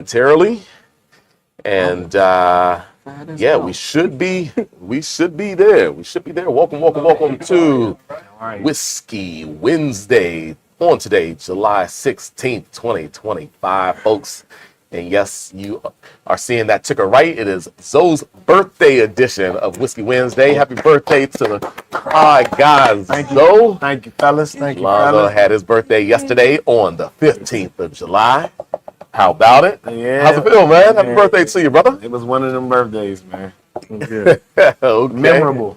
momentarily, and yeah, we should be there. We should be there. Welcome to Whiskey Wednesday on today, July 16th, 2025, folks. And yes, you are seeing that ticker right. It is Zoe's birthday edition of Whiskey Wednesday. Happy birthday to our guys, Zoe. Thank you, fellas. Lonzo had his birthday yesterday on the 15th of July. How about it? Yeah. How's it feel, man? Happy birthday to you, brother. It was one of them birthdays, man. It was good. Okay. Memorable.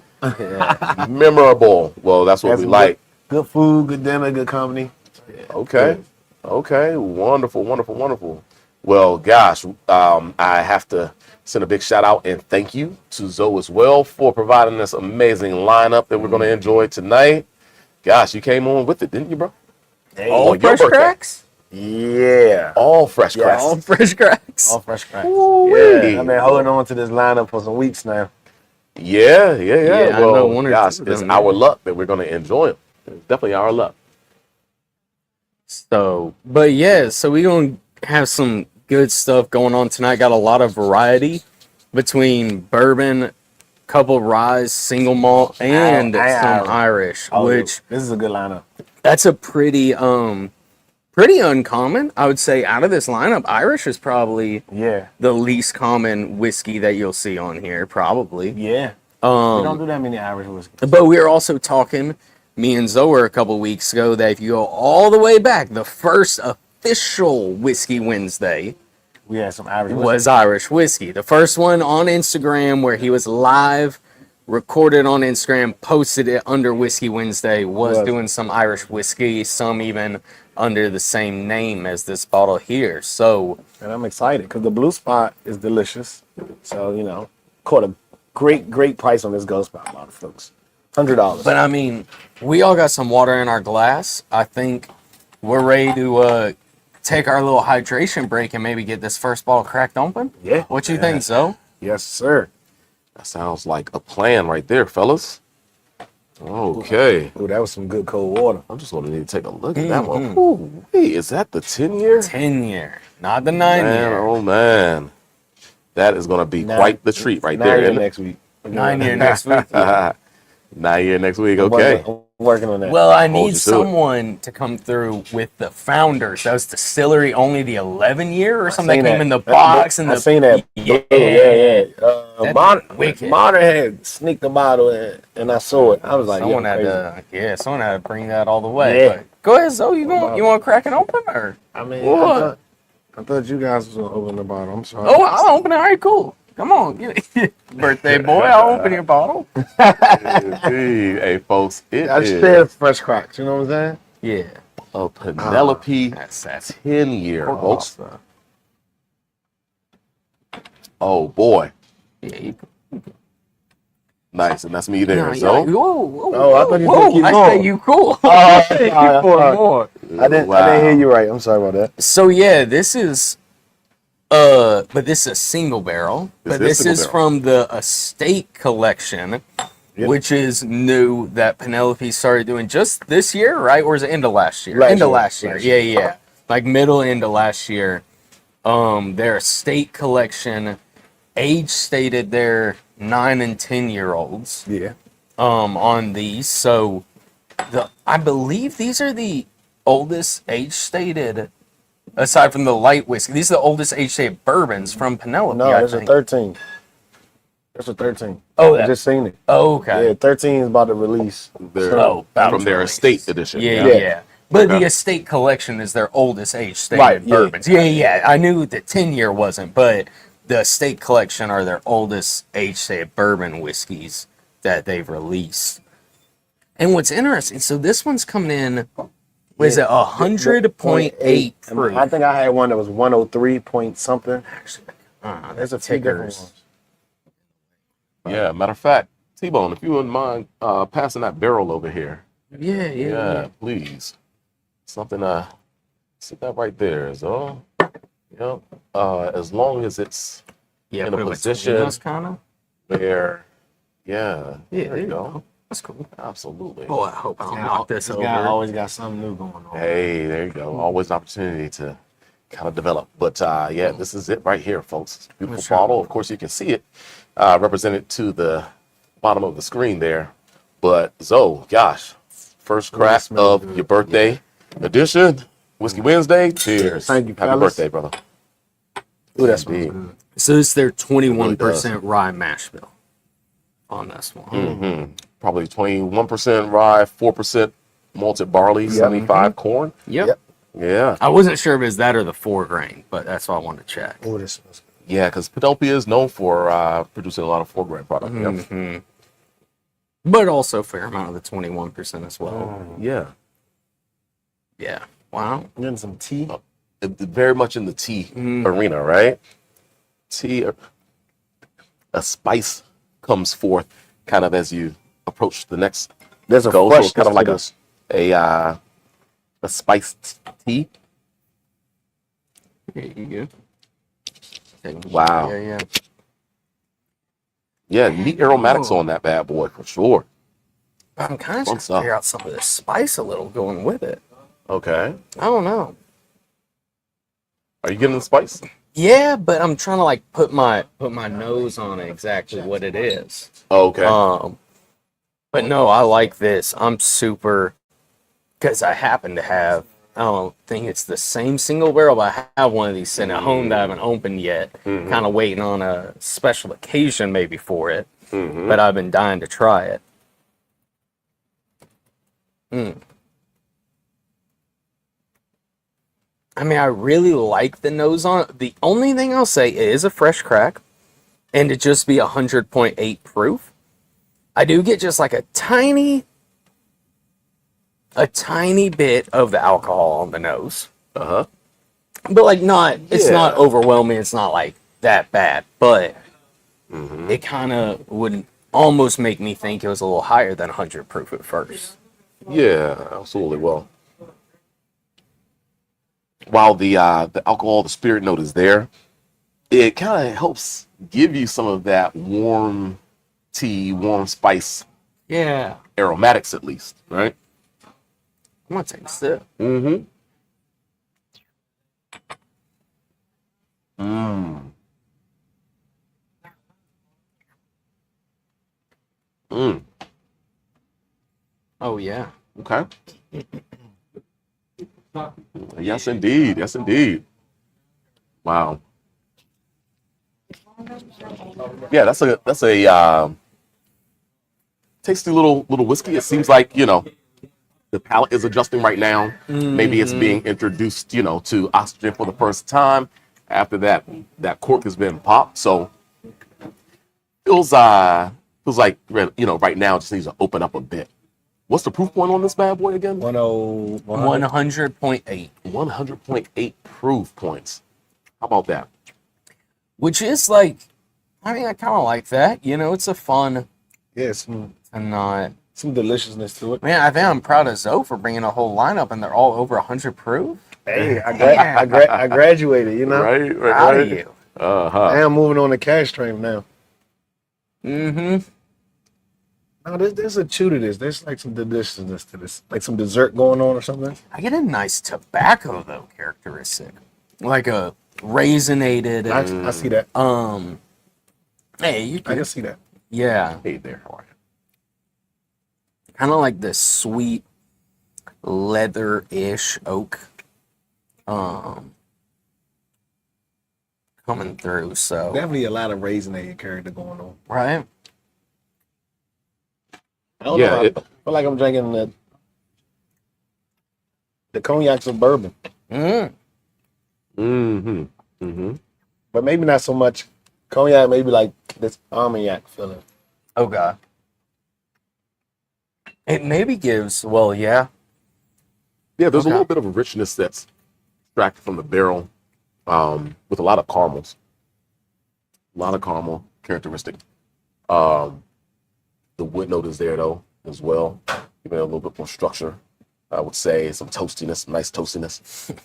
Memorable. Well, that's what we like. Good food, good dinner, good company. Yeah. Okay. Okay. Wonderful. Well, gosh, I have to send a big shout out and thank you to Zoe as well for providing this amazing lineup that we're going to enjoy tonight. Gosh, you came on with it, didn't you, bro? Hey. All fresh cracks? Yeah. All fresh cracks. All fresh cracks. All fresh cracks. Yeah. I've been holding on to this lineup for some weeks now. Yeah. Well, gosh, it's our luck that we're going to enjoy them. It's definitely our luck. So we going to have some good stuff going on tonight. Got a lot of variety between bourbon, couple ryes, single malt, and some Irish. Which this is a good lineup. That's a pretty uncommon. I would say out of this lineup, Irish is probably the least common whiskey that you'll see on here. Probably. Yeah. We don't do that many Irish whiskeys. But we were also talking, me and Zoe a couple weeks ago, that if you go all the way back, the first official Whiskey Wednesday we had some Irish whiskey. Was Irish whiskey. The first one on Instagram where he was live, recorded on Instagram, posted it under Whiskey Wednesday, was doing some Irish whiskey, some even under the same name as this bottle here. So, and I'm excited because the Blue Spot is delicious. So, caught a great price on this Ghost Spot, a lot of folks. $100. But I mean, we all got some water in our glass. I think we're ready to take our little hydration break and maybe get this first bottle cracked open. Yeah. What you think, Zoe? Yes, sir. That sounds like a plan right there, fellas. Okay. Ooh, that was some good cold water. I'm just going to need to take a look at that one. Ooh, wait, is that the 10-year? 10-year, not the 9-year. Oh, man. That is going to be quite the treat right there. 9-year next week. 9-year next week. 9-year next week, okay. I'm working on that. Well, I need someone to come through with the founders. That was distillery only the 11-year or something that came in the box. I seen that. Yeah. Modern had sneaked the bottle and I saw it. I was like, someone had to bring that all the way. Yeah. But go ahead, Zoe. You want to crack it open or? I mean, I thought you guys was gonna open the bottle. I'm sorry. Oh, I'll open it. All right, cool. Come on, birthday boy. I'll open your bottle. Hey, folks, I just said fresh cracks. You know what I'm saying? Yeah. A Penelope 10-year, folks. Oh boy. Yeah. Nice, and that's me there. So. Whoa, I thought you said keep going. I said you cool. More. I didn't hear you right. I'm sorry about that. So yeah, this is. But this is a single barrel. This is from the Estate Collection, which is new that Penelope started doing just this year, right? Or is it end of last year? End of last year. Yeah. Like middle end of last year. Their Estate Collection, age stated they're 9 and 10-year-olds. Yeah. On these. So I believe these are the oldest age stated. Aside from the light whiskey, these are the oldest age-stated bourbons from Penelope. No, there's a 13. There's a 13. Oh, I just seen it. Oh, okay. Yeah, 13 is about to release. From their estate edition. Yeah. But the Estate Collection is their oldest age-stated bourbons. Yeah. I knew the 10-year wasn't, but the Estate Collection are their oldest age-stated bourbon whiskeys that they've released. And what's interesting, so this one's coming in. Was it 100.8 proof? I think I had one that was 103 point something. There's a few different ones. Yeah, matter of fact, T-Bone, if you wouldn't mind passing that barrel over here. Yeah, please. Something, sit that right there, so. Yep. As long as it's in a position where, there you go. That's cool. Absolutely. Boy, I hope I don't knock this over. This guy always got something new going on. Hey, there you go. Always an opportunity to kind of develop. But yeah, this is it right here, folks. Beautiful Let's try bottle. one. Of course, you can see it represented to the bottom of the screen there. But Zoe, gosh, first crack of your birthday edition, Whiskey Wednesday. Cheers. Thank you, Happy fellas. birthday, brother. Ooh, that's Indeed. good. So it's their really 21% rye mash bill on this one. Probably 21% rye, 4% malted barley, 75 corn. Yep. Yeah. I wasn't sure if it was that or the 4 grain, but that's what I wanted to check. Oh, this smells good. Yeah, because Penelope is known for producing a lot of 4-grain product. Yep. But also a fair amount of the 21% as well. Yeah. Yeah. Wow. Getting some tea. Very much in the tea arena, right? Tea, a spice comes forth kind of as you approach the next There's a go. So fresh it's kind of like this. a spiced tea. Here you go. Wow. Yeah. Yeah, neat aromatics on that bad boy for sure. I'm kind of Fun trying to stuff. figure out some of the spice a little going with it. Okay. I don't know. Are you getting the spice? Yeah, but I'm trying to like put my nose on exactly what it is. Okay. But no, I like this. I'm super, because I happen to have, I don't think it's the same single barrel, but I have one of these sitting at home that I haven't opened yet. Kind of waiting on a special occasion maybe for it, but I've been dying to try it. I mean, I really like the nose on it. The only thing I'll say is a fresh crack, and to just be 100.8 proof. I do get just like a tiny bit of the alcohol on the nose. Uh-huh. But like it's not Yeah. overwhelming. It's not like that bad, but it kind of would almost make me think it was a little higher than 100 proof at first. Yeah, absolutely. Well, while the alcohol, the spirit note is there, it kind of helps give you some of that warm tea, warm spice Yeah. aromatics at least, right? I'm gonna take a sip. Mm. Oh yeah. Okay. Yes, indeed. Yes, indeed. Wow. Yeah, that's a tasty little whiskey. It seems like, the palate is adjusting right now. Maybe it's being introduced, to oxygen for the first time after that cork has been popped. So feels like right now it just needs to open up a bit. What's the proof point on this bad boy again? 100.8. 100.8 proof points. How about that? Which is like, I mean, I kind of like that. It's a fun Yeah, some and not. deliciousness to it. Man, I think I'm proud of Zoe for bringing a whole lineup, and they're all over 100 proof. Hey, I graduated, Right. Proud of you. I am moving on to cash stream now. Mm-hmm. No, there's a chew to this. There's like some deliciousness to this, like some dessert going on or something. I get a nice tobacco though characteristic, like a raisinated. I see that. Hey, you I can see that. yeah, Hey there, how are you? kind of like this sweet leather-ish oak, coming through. So Definitely a lot of raisinated character going on. right. I don't Yeah, know. I feel like I'm drinking the cognacs of bourbon, but maybe not so much cognac. Maybe like this armagnac feeling. Oh god. It maybe gives. Well, yeah. Yeah, there's a Okay. little bit of a richness that's extracted from the barrel, with a lot of caramels. A lot of caramel characteristic. The wood note is there though as well, giving it a little bit more structure. I would say some toastiness, some nice toastiness.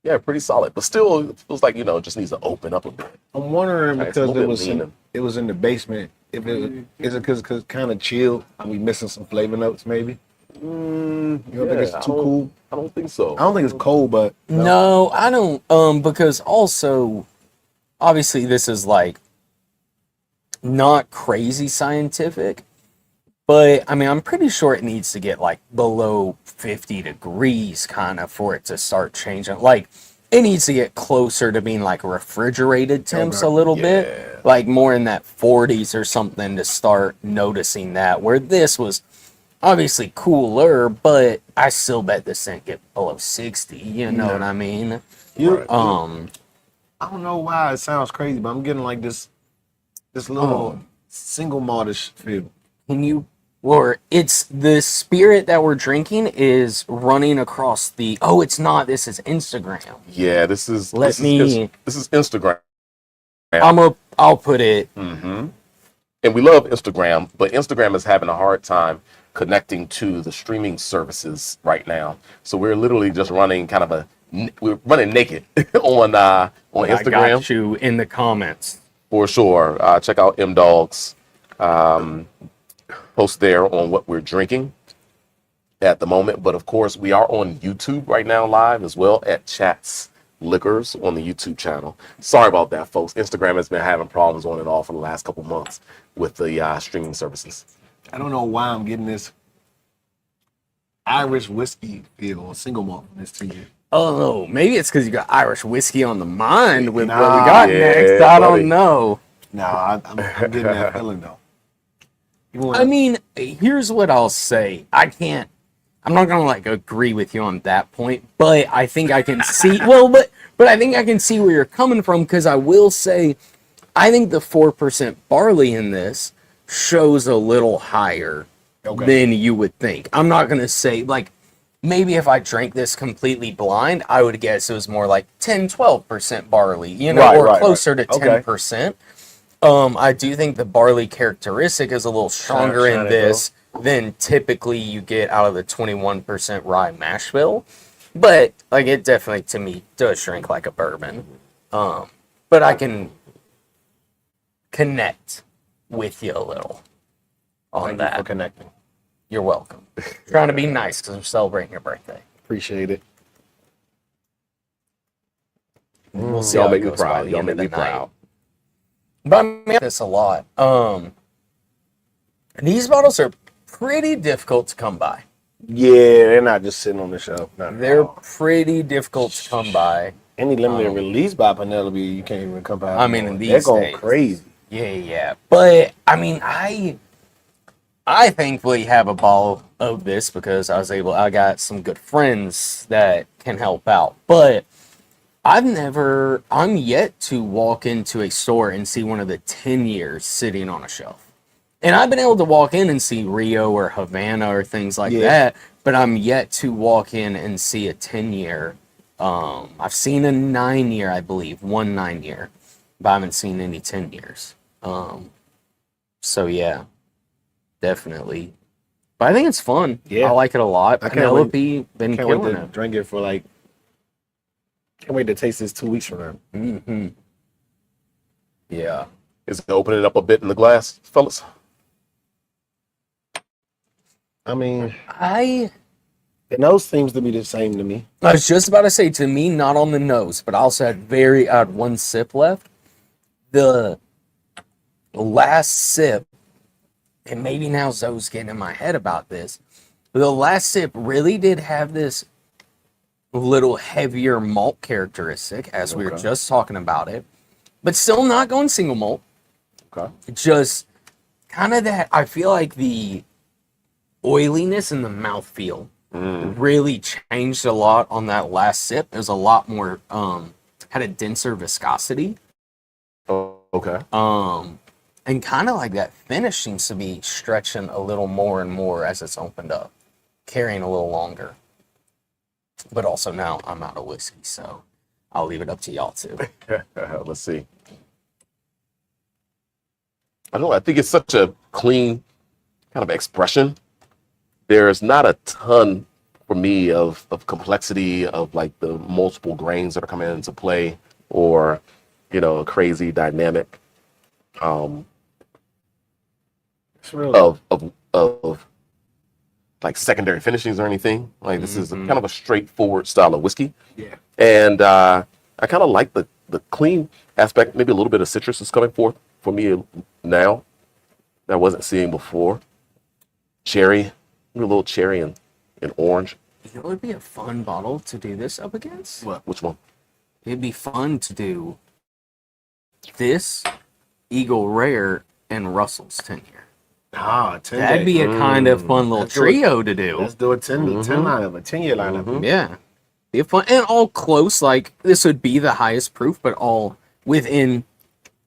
Yeah, pretty solid, but still it feels like it just needs to open up a bit. I'm wondering Right, it's a because little bit lean. it was in the basement. If it is it because kind of chilled and we missing some flavor notes maybe. You don't think it's too cool? I don't think so. I don't think it's cold, but No, I don't. Because also, obviously, this is like not crazy scientific, but I mean, I'm pretty sure it needs to get like below 50 degrees kind of for it to start changing. Like, it needs to get closer to being like refrigerated temps a little bit, like more in that 40s or something to start noticing that. Where this was obviously cooler, but I still bet this didn't get below 60. You know what I mean? I don't know why it sounds crazy, but I'm getting like this little single maltish feel. Can you, or it's the spirit that we're drinking is running across the, oh, it's not, this is Instagram. Yeah, this is Instagram. I'll put it. And we love Instagram, but Instagram is having a hard time connecting to the streaming services right now. So we're literally just running we're running naked on Instagram. I got you in the comments. For sure. Check out M-Dog's post there on what we're drinking at the moment. But of course, we are on YouTube right now live as well at Chats Liquors on the YouTube channel. Sorry about that, folks. Instagram has been having problems on and off for the last couple months with the streaming services. I don't know why I'm getting this Irish whiskey feel, single malt in this to you. Oh, maybe it's because you got Irish whiskey on the mind with what we got next. I don't know. Nah, I'm getting that feeling though. I mean, here's what I'll say. I'm not gonna like agree with you on that point, but I think I can see. But I think I can see where you're coming from, because I will say, I think the 4% barley in this shows a little higher than you would think. I'm not gonna say like. Maybe if I drank this completely blind, I would guess it was more like 10-12% barley, or closer to 10%. I do think the barley characteristic is a little stronger in this than typically you get out of the 21% rye mash bill. But like, it definitely to me does drink like a bourbon. But I can connect with you a little on that. Thank you for connecting. You're welcome. Trying to be nice because I'm celebrating your birthday. Appreciate it. We'll see Y'all how it make me goes by proud. the Y'all end make of the me night. proud. But I mean this a lot. These bottles are pretty difficult to come by. Yeah, they're not just sitting on the shelf. They're pretty difficult to come by. Any limited release by Penelope, you can't even come by. I mean, in these they're going days. crazy. Yeah. But I mean, I thankfully have a bottle of this because I got some good friends that can help out. But I'm yet to walk into a store and see one of the 10 years sitting on a shelf. And I've been able to walk in and see Rio or Havana or things like that, but I'm yet to walk in and see a 10-year. I've seen a 9-year, I believe, 1 9-year, but I haven't seen any 10 years. So yeah, definitely. But I think it's fun. Yeah. I like it a lot. Penelope been Can't wait killing to it. drink it for like. Can't wait to taste this 2 weeks from now. Mm-hmm. Yeah. Is it opening up a bit in the glass, fellas? I mean, The nose seems to be the same to me. I was just about to say, to me, not on the nose, but I also had I had one sip left. The last sip, and maybe now Zoe's getting in my head about this, but the last sip really did have this little heavier malt characteristic, as we were just talking about it, but still not going single malt. Okay. Just kind of that, I feel like the oiliness in the mouthfeel really changed a lot on that last sip. It was a lot more, had a denser viscosity. Oh, okay. And kind of like that finish seems to be stretching a little more and more as it's opened up, carrying a little longer. But also now I'm out of whiskey, so I'll leave it up to y'all too. Let's see. I think it's such a clean kind of expression. There's not a ton for me of complexity of like the multiple grains that are coming into play, or a crazy dynamic It's really of like secondary finishings or anything. Like this is kind of a straightforward style of whiskey. Yeah. And I kind of like the clean aspect. Maybe a little bit of citrus is coming forth for me now that I wasn't seeing before. Cherry, a little cherry and orange. You know, it'd be a fun bottle to do this up against. What? Which one? It'd be fun to do this, Eagle Rare, and Russell's 10-year. Ah, 10 That'd be a kind of fun little Let's do it. trio to do. Let's do a 10 lineup, a 10-year lineup. Yeah. Be a fun and all close. Like this would be the highest proof, but all within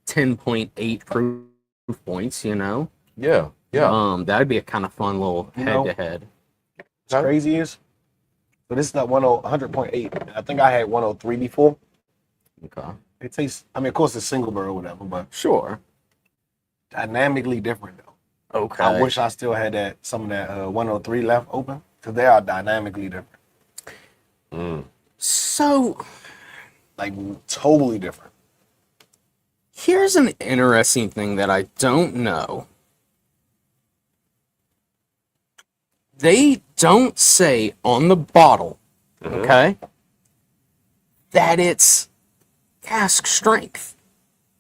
10.8 proof points. You know. Yeah. That'd be a kind of fun little head to head. What's crazy is, so this is not 100.8. I think I had 103 before. Okay. It tastes. I mean, of course, it's single barrel, whatever, but Sure. dynamically different though. Okay. I wish I still had some of that 103 left open because they are dynamically different. So Like totally different. here's an interesting thing that I don't know. They don't say on the bottle, okay, that it's cask strength.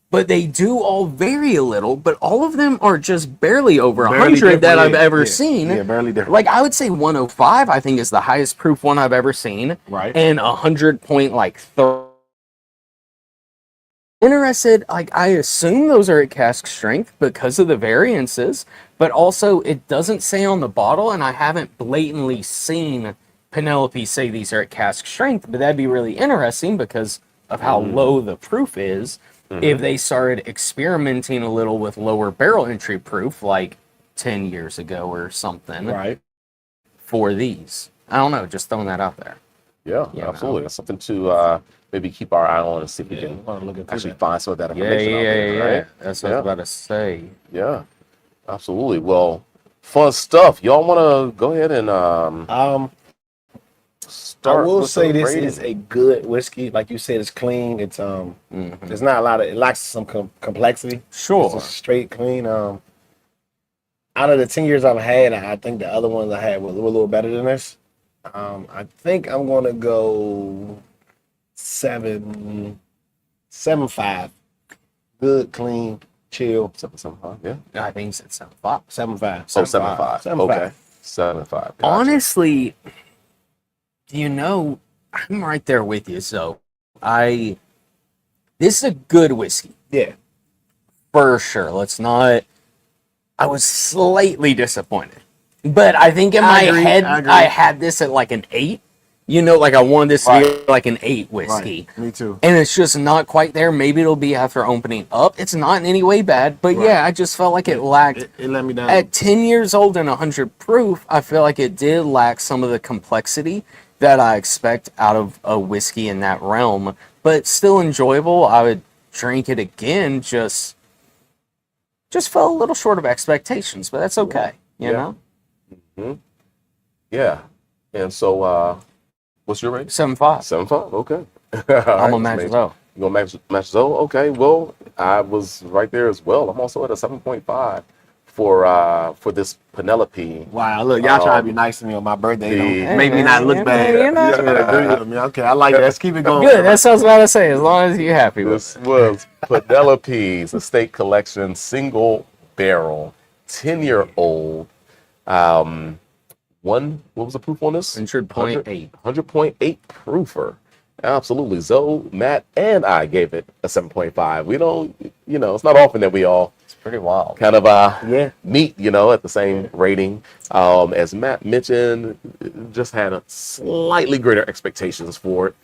But they do all vary a little, but all of them are just barely over Barely 100 that different, I've yeah, ever yeah, seen. yeah, barely different. Like I would say 105, I think is the highest proof one I've ever seen. Right. And 100 point like interested, like I assume those are at cask strength because of the variances, but also it doesn't say on the bottle, and I haven't blatantly seen Penelope say these are at cask strength, but that'd be really interesting because of how low the proof is. If they started experimenting a little with lower barrel entry proof, like 10 years ago or something, Right. for these. I don't know, just throwing that out there. Yeah, You absolutely. know. That's something to maybe keep our eye on and see if we Yeah, can wanna look into actually that. find some of that information out there, right? That's what I was about to say. Yeah, absolutely. Well, fun stuff. Y'all want to go ahead and I start? will with say the this rating? is a good whiskey. Like you said, it's clean. It's there's not a lot of. It lacks some complexity. Sure. It's just straight clean. Out of the 10 years I've had, I think the other ones I had were a little better than this. I think I'm gonna go 7.5. Good, clean, chill. 7.75. Yeah. I think it's at 7.5. 7.5. Oh, 7.5. Okay. 7.5. Gotcha. Honestly, you know, I'm right there with you. So, this is a good whiskey Yeah. for sure. Let's not. I was slightly disappointed, but I think in my agree, head I agree. I had this at like an 8. You know, like I wanted this to be Right. like an 8 whiskey. Right. Me too. And it's just not quite there. Maybe it'll be after opening up. It's not in any way bad, but Right. yeah, I just felt like it lacked. It let me down. At 10 years old and 100 proof, I feel like it did lack some of the complexity that I expect out of a whiskey in that realm, but still enjoyable. I would drink it again, just fell a little short of expectations, but that's okay, you Yeah. know? Yeah. And so, what's your rating? 7.5. 7.5. Okay. I'm a match though. You gonna match Zoe? Okay. Well, I was right there as well. I'm also at a 7.5 for this Penelope. Wow, look, y'all trying to be nice to me on my birthday. Hey, Don't make me man, not look yeah, bad. man, you know. Yeah, agree with me. Okay, I like that. Let's keep it going. Oh, Good, that's what I was about to say, as long as you're happy with This was Penelope's Estate Collection single barrel, 10-year-old. What was the proof on this? 100.8. 100.8 proofer. Absolutely. Zoe, Matt, and I gave it a 7.5. We don't, it's not often that we all It's pretty wild. kind of Yeah. meet, at the same rating. As Matt mentioned, just had a slightly greater expectations for it.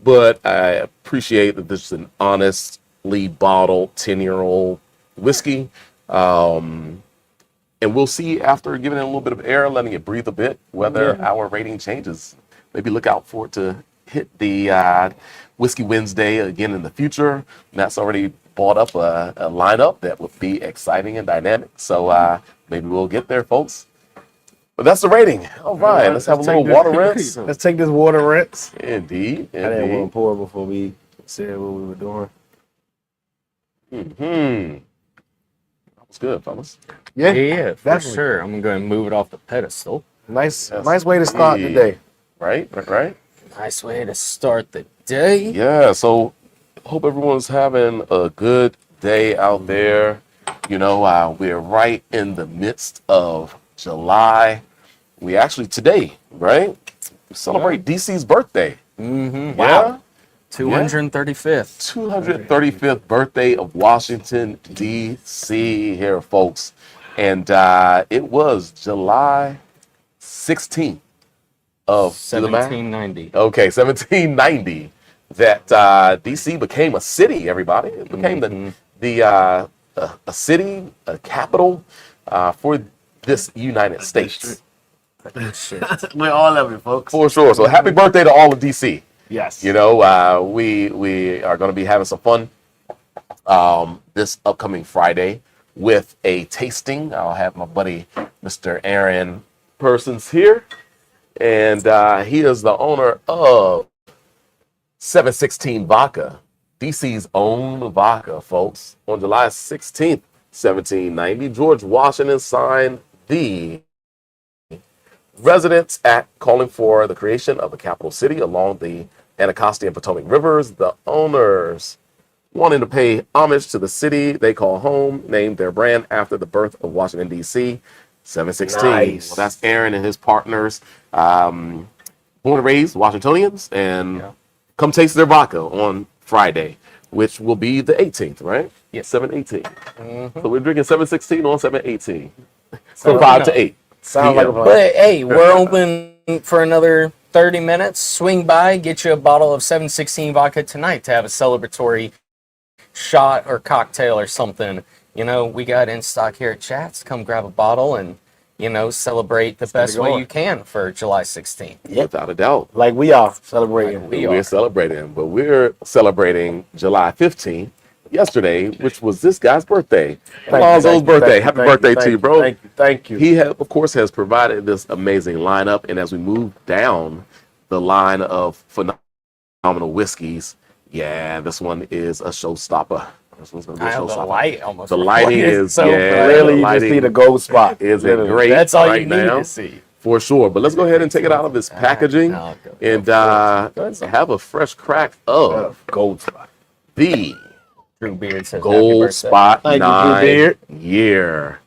But I appreciate that this is an honestly bottled 10-year-old whiskey. And we'll see after giving it a little bit of air, letting it breathe a bit, whether our rating changes. Maybe look out for it to hit the Whiskey Wednesday again in the future. Matt's already bought up a lineup that would be exciting and dynamic. So maybe we'll get there, folks. But that's the rating. All right, let's have a little water rinse. Let's take this water rinse. Indeed. I didn't want to Indeed. pour before we said what we were doing. That was good, fellas. Yeah, Yeah, for definitely. sure. I'm going to move it off the pedestal. Nice Yes, way to start the indeed. day. Right. Nice way to start the day. Yeah, so hope everyone's having a good day out there. You know, we're right in the midst of July. We actually today, right? We celebrate DC's birthday. Mm-hmm. Yeah? Wow. 235th. 235th birthday of Washington, D.C. here, folks. And it was July 16th of do the math? 1790. Okay, 1790 that D.C. became a city, everybody. It became a city, a capital for this United States. We're all of it, folks. For sure. So happy birthday to all of D.C. Yes. You know, we are going to be having some fun this upcoming Friday with a tasting. I'll have my buddy, Mr. Aaron Persons here. And he is the owner of 716 Vodka, DC's own vodka, folks. On July 16th, 1790, George Washington signed the Residence Act calling for the creation of a capital city along the Anacostia and Potomac rivers. The owners, wanting to pay homage to the city they call home, named their brand after the birth of Washington, D.C., 716. Nice. Well, that's Aaron and his partners, born and raised Washingtonians, and come taste their vodka on Friday, which will be the 18th, right? Yes. 718. So we're drinking 716 on 718 from So, 5 to 8. Sounds like a PM. plan. But hey, we're open for another 30 minutes. Swing by, get you a bottle of 716 vodka tonight to have a celebratory shot or cocktail or something. You know, we got in stock here at Chats. Come grab a bottle and, you know, celebrate the best way going. you can for July 16th. Without a doubt. Like we are celebrating. We We're are. celebrating, but we're celebrating July 15th, yesterday, which was this guy's birthday. Alonzo's birthday. Happy birthday to you, bro. Thank you. He, of course, has provided this amazing lineup, and as we move down the line of phenomenal whiskeys, yeah, this one is a showstopper. This one's gonna be a I have the showstopper. light almost. The lighting reflected is so yeah, bright. Really, the you just lighting need a gold spot. is it Literally. great That's all right you need now. to see. For sure, but let's go ahead and take it out of its packaging no, go and have a fresh crack of Gold spot. the Drew Beard says happy Gold birthday. Spot Thank you, Drew 9 Beard. year.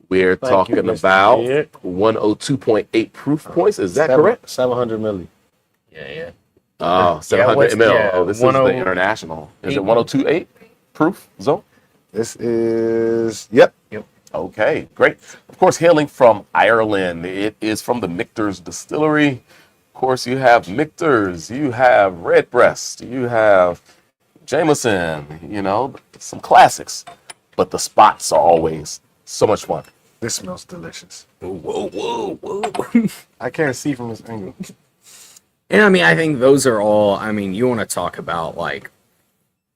We're Thank you, talking Mr. about Beard. 102.8 proof points. Is that correct? 700 milli. Yeah. Oh, 700 what's- ml. yeah, Oh, this is the 10 international. Is it 102.8 proof zone? This is, yep. Okay, great. Of course, hailing from Ireland, it is from the Michter's Distillery. Of course, you have Michter's, you have Redbreast, you have Jameson, you know, some classics. But the spots are always so much fun. This smells delicious. Whoa. I can't see from this angle. And I mean, I think those are all, I mean, you want to talk about like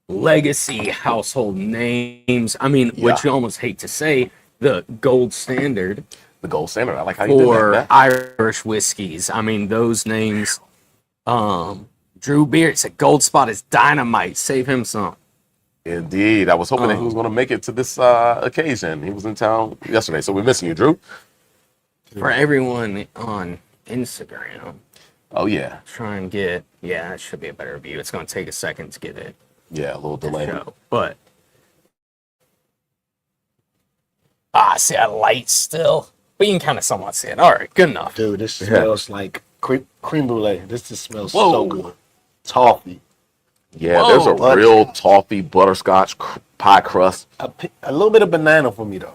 legacy household names. I mean, Yeah. which you almost hate to say, the gold standard The gold standard. I like how you did that, for Matt. Irish whiskeys. I mean, those names, Drew Beard said Gold Spot is dynamite. Save him some. Indeed. I was hoping that he was going to make it to this occasion. He was in town yesterday, so we're missing you, Drew. For everyone on Instagram, Oh, yeah. try and get, yeah, that should be a better view. It's going to take a second to get it Yeah, a little to delay. show. But, see that light still? But you can kind of somewhat see it. All right, good enough. Dude, this smells like cream brulee. This just smells Whoa. so good. Toffee. Yeah, Whoa. there's a real toffee butterscotch pie crust. A little bit of banana for me, though.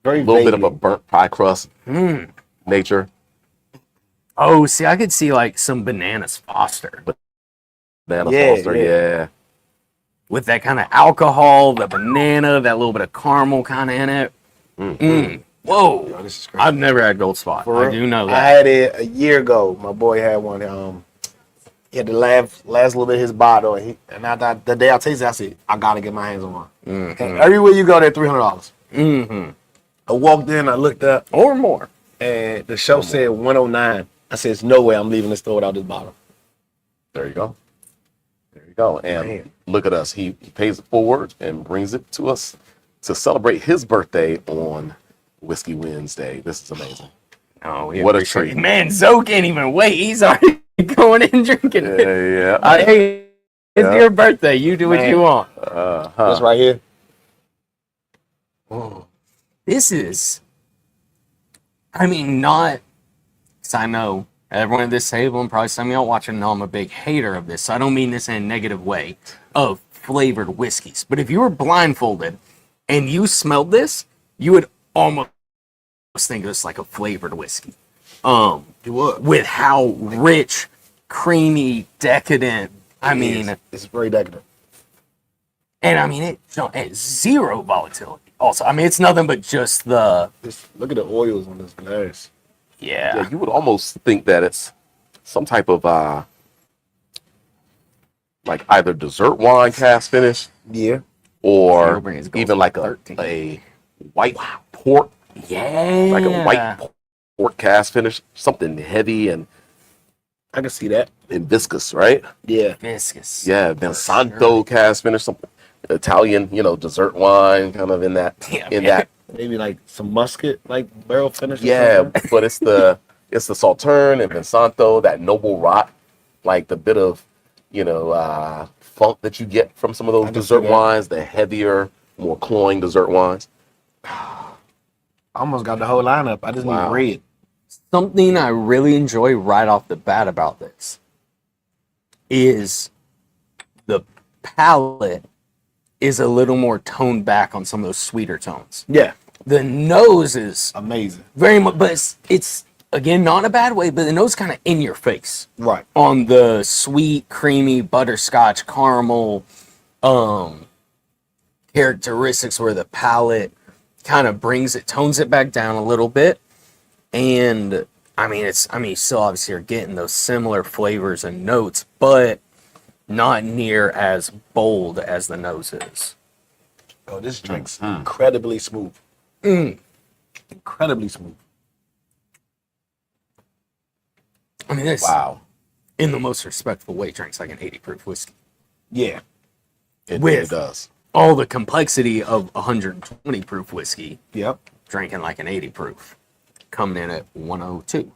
Very A little bit of a vaguely. burnt pie crust nature. Oh, see, I could see like some bananas Foster Banana Yeah, Foster, yeah. yeah. with that kind of alcohol, the banana, that little bit of caramel kind of in it. Whoa. Yo, this is crazy. I've never had Gold Spot. For I real? do know I that. had it a year ago. My boy had one. He had the last little bit of his bottle, and after the day I tasted it, I said, I gotta get my hands on one. And everywhere you go, they're $300. Mm-hmm. I walked in, I looked up, Or more. and the show said 109. I said, "There's no way I'm leaving the store without this bottle." There you go. There you go. And Man. look at us. He pays it forward and brings it to us to celebrate his birthday on Whiskey Wednesday. This is amazing. Oh, we What a appreciate treat. it. Man, Zoe can't even wait. He's already going and drinking it. Yeah. Hey, it's your birthday. You do what you want. This right here. This is, I mean, not, because I know everyone at this table and probably some of y'all watching know I'm a big hater of this, so I don't mean this in a negative way, of flavored whiskeys. But if you were blindfolded and you smelled this, you would almost think it was like a flavored whiskey. You would. With how rich, creamy, decadent, I mean, it's very decadent. and I mean, it's zero volatility. Also, I mean, it's nothing but just the, Just look at the oils on this glass. Yeah, you would almost think that it's some type of like either dessert wine cask finish Yeah. or Single brand goes even like for a 13. white port, Yeah. like a white port cask finish, something heavy and I can see that. viscous, right? Yeah. Viscous. Yeah, Monsanto cask finish, something Italian, dessert wine, kind of in that Yeah, in man. that. Maybe like some musket, like barrel finish. Yeah, but it's the Sauterne and Monsanto, that noble rot, like the bit of funk that you get from some of those dessert wines, the heavier, more cloying dessert wines. I almost got the whole lineup. I just need red. Something I really enjoy right off the bat about this is the palate is a little more toned back on some of those sweeter tones. Yeah. The nose is Amazing. very much, but it's again not in a bad way, but the nose kind of in your face. Right. On the sweet, creamy butterscotch caramel characteristics where the palate kind of tones it back down a little bit. And you still obviously are getting those similar flavors and notes, but not near as bold as the nose is. Oh, this drink's incredibly smooth. Incredibly smooth. I mean, this, in the most respectful way, drinks like an 80 proof whiskey. Yeah. It really does. All the complexity of 120 proof whiskey, Yep. drinking like an 80 proof, coming in at 102.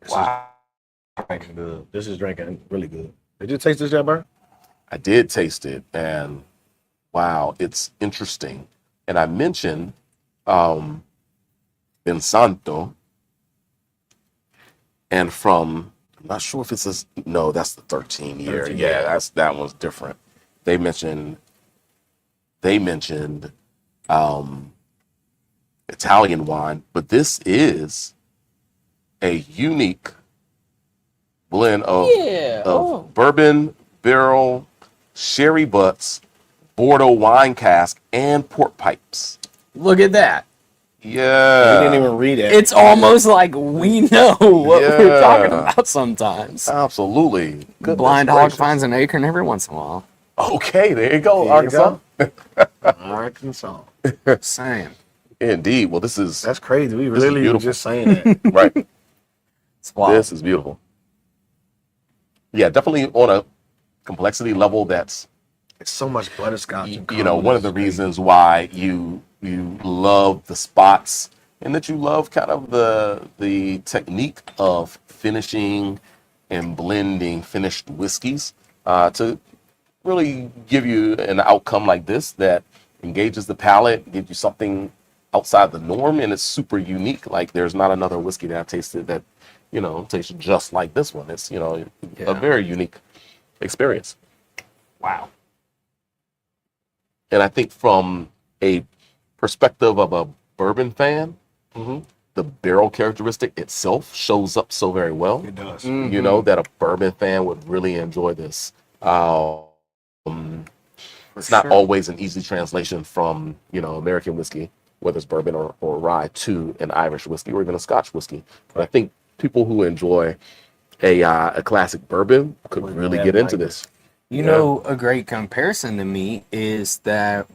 Wow. Drinking good. This is drinking really good. Did you taste this yet, Bert? I did taste it, and wow, it's interesting. And I mentioned Monsanto, and I'm not sure if it's no, that's the 13 year. Yeah, that one's different. They mentioned Italian wine, but this is a unique blend of bourbon barrel, sherry butts, Bordeaux wine cask, and port pipes. Look at that. Yeah. You didn't even read it. It's almost like we know what we're talking about sometimes. Absolutely. Goodness Blind hog gracious. finds an acorn every once in a while. Okay, there you go, There you Arkansas. Arkansas. Same. Indeed. Well, this is That's crazy. We This is really were beautiful. just saying that. right. It's wild. This is beautiful. Yeah, definitely on a complexity level that's It's so much butterscotch. and one of the caramel. reasons why you love the spots and that you love kind of the technique of finishing and blending finished whiskeys to really give you an outcome like this that engages the palate, gives you something outside the norm, and it's super unique. Like there's not another whiskey that I've tasted that tastes just like this one. It's a very unique experience. Wow. And I think from a perspective of a bourbon fan, the barrel characteristic itself shows up so very well. It does. That a bourbon fan would really enjoy this. It's not always an easy translation from, American whiskey, whether it's bourbon or rye, to an Irish whiskey or even a Scotch whiskey. But I think people who enjoy a classic bourbon could really get into this. A great comparison to me is that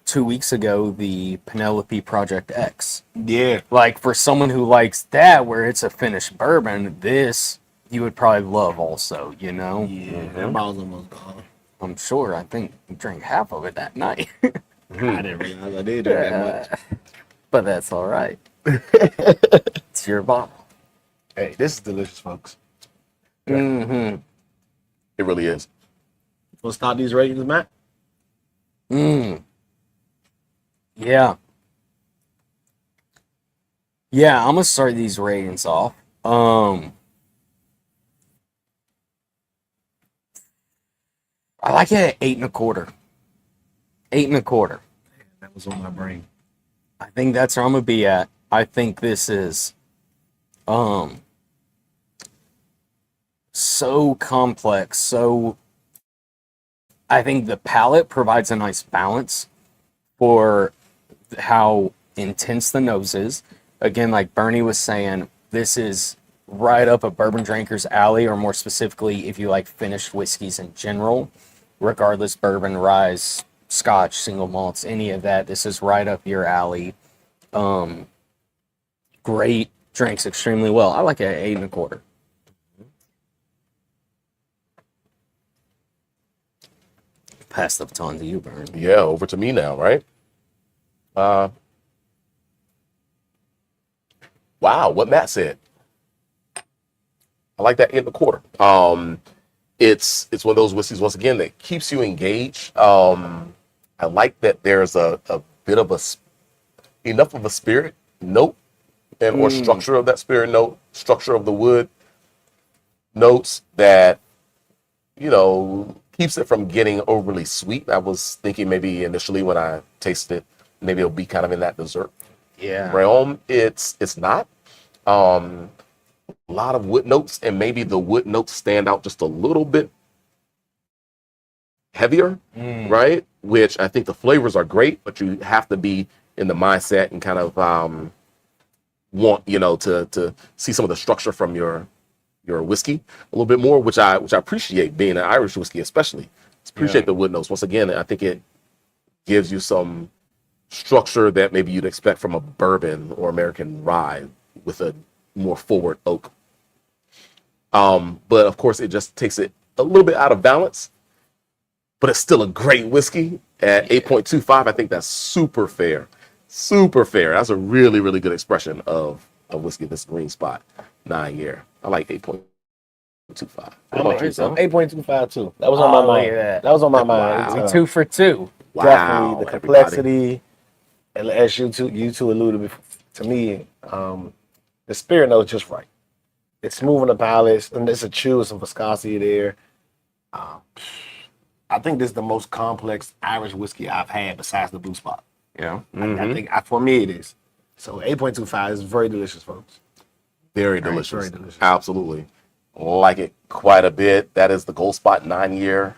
2 weeks ago, the Penelope Project X. Yeah. Like, for someone who likes that, where it's a finished bourbon, this you would probably love also, Yeah. That bottle's almost gone. I'm sure. I think we drank half of it that night. I didn't realize I did drink that much. but that's all right. It's your bottle. Hey, this is delicious, folks. Mm-hmm. It really is. Want to start these ratings, Matt? Yeah. Yeah, I'm gonna start these ratings off. I like it at 8.25. 8.25. That was on my brain. I think that's where I'm gonna be at. I think this is so complex. So I think the palate provides a nice balance for how intense the nose is. Again, like Burnie was saying, this is right up a bourbon drinker's alley, or more specifically, if you like finished whiskeys in general, regardless, bourbon, rye, scotch, single malts, any of that, this is right up your alley. Great, drinks extremely well. I like it at 8.25. Pass the baton to you, Burn. Yeah, over to me now, right? Wow, what Matt said. I like that 8.25. It's one of those whiskeys once again that keeps you engaged. I like that there's a bit of enough of a spirit note and or structure of that spirit note, structure of the wood notes that keeps it from getting overly sweet. I was thinking maybe initially when I tasted it, maybe it'll be kind of in that dessert realm. It's not. A lot of wood notes, and maybe the wood notes stand out just a little bit heavier, right? Which I think the flavors are great, but you have to be in the mindset and kind of want to see some of the structure from your whiskey a little bit more, which I appreciate, being an Irish whiskey especially. Appreciate the wood notes. Once again, I think it gives you some structure that maybe you'd expect from a bourbon or American rye with a more forward oak. But of course, it just takes it a little bit out of balance. But it's still a great whiskey at 8.25. I think that's super fair. Super fair. That's a really, really good expression of a whiskey, this green spot 9-year. I like 8.25. I'm 8.25 too. That was on my mind. That was on my mind. Wow. 2 for 2. Wow, definitely the complexity, and as you two alluded to me, the spirit note is just right. It's smooth on the palate, and it's a chew with some viscosity there. I think this is the most complex Irish whiskey I've had besides the Blue Spot. Yeah. I think for me it is. So 8.25 is very delicious, folks. Very delicious. Very delicious. Absolutely. Like it quite a bit. That is the Gold Spot 9-year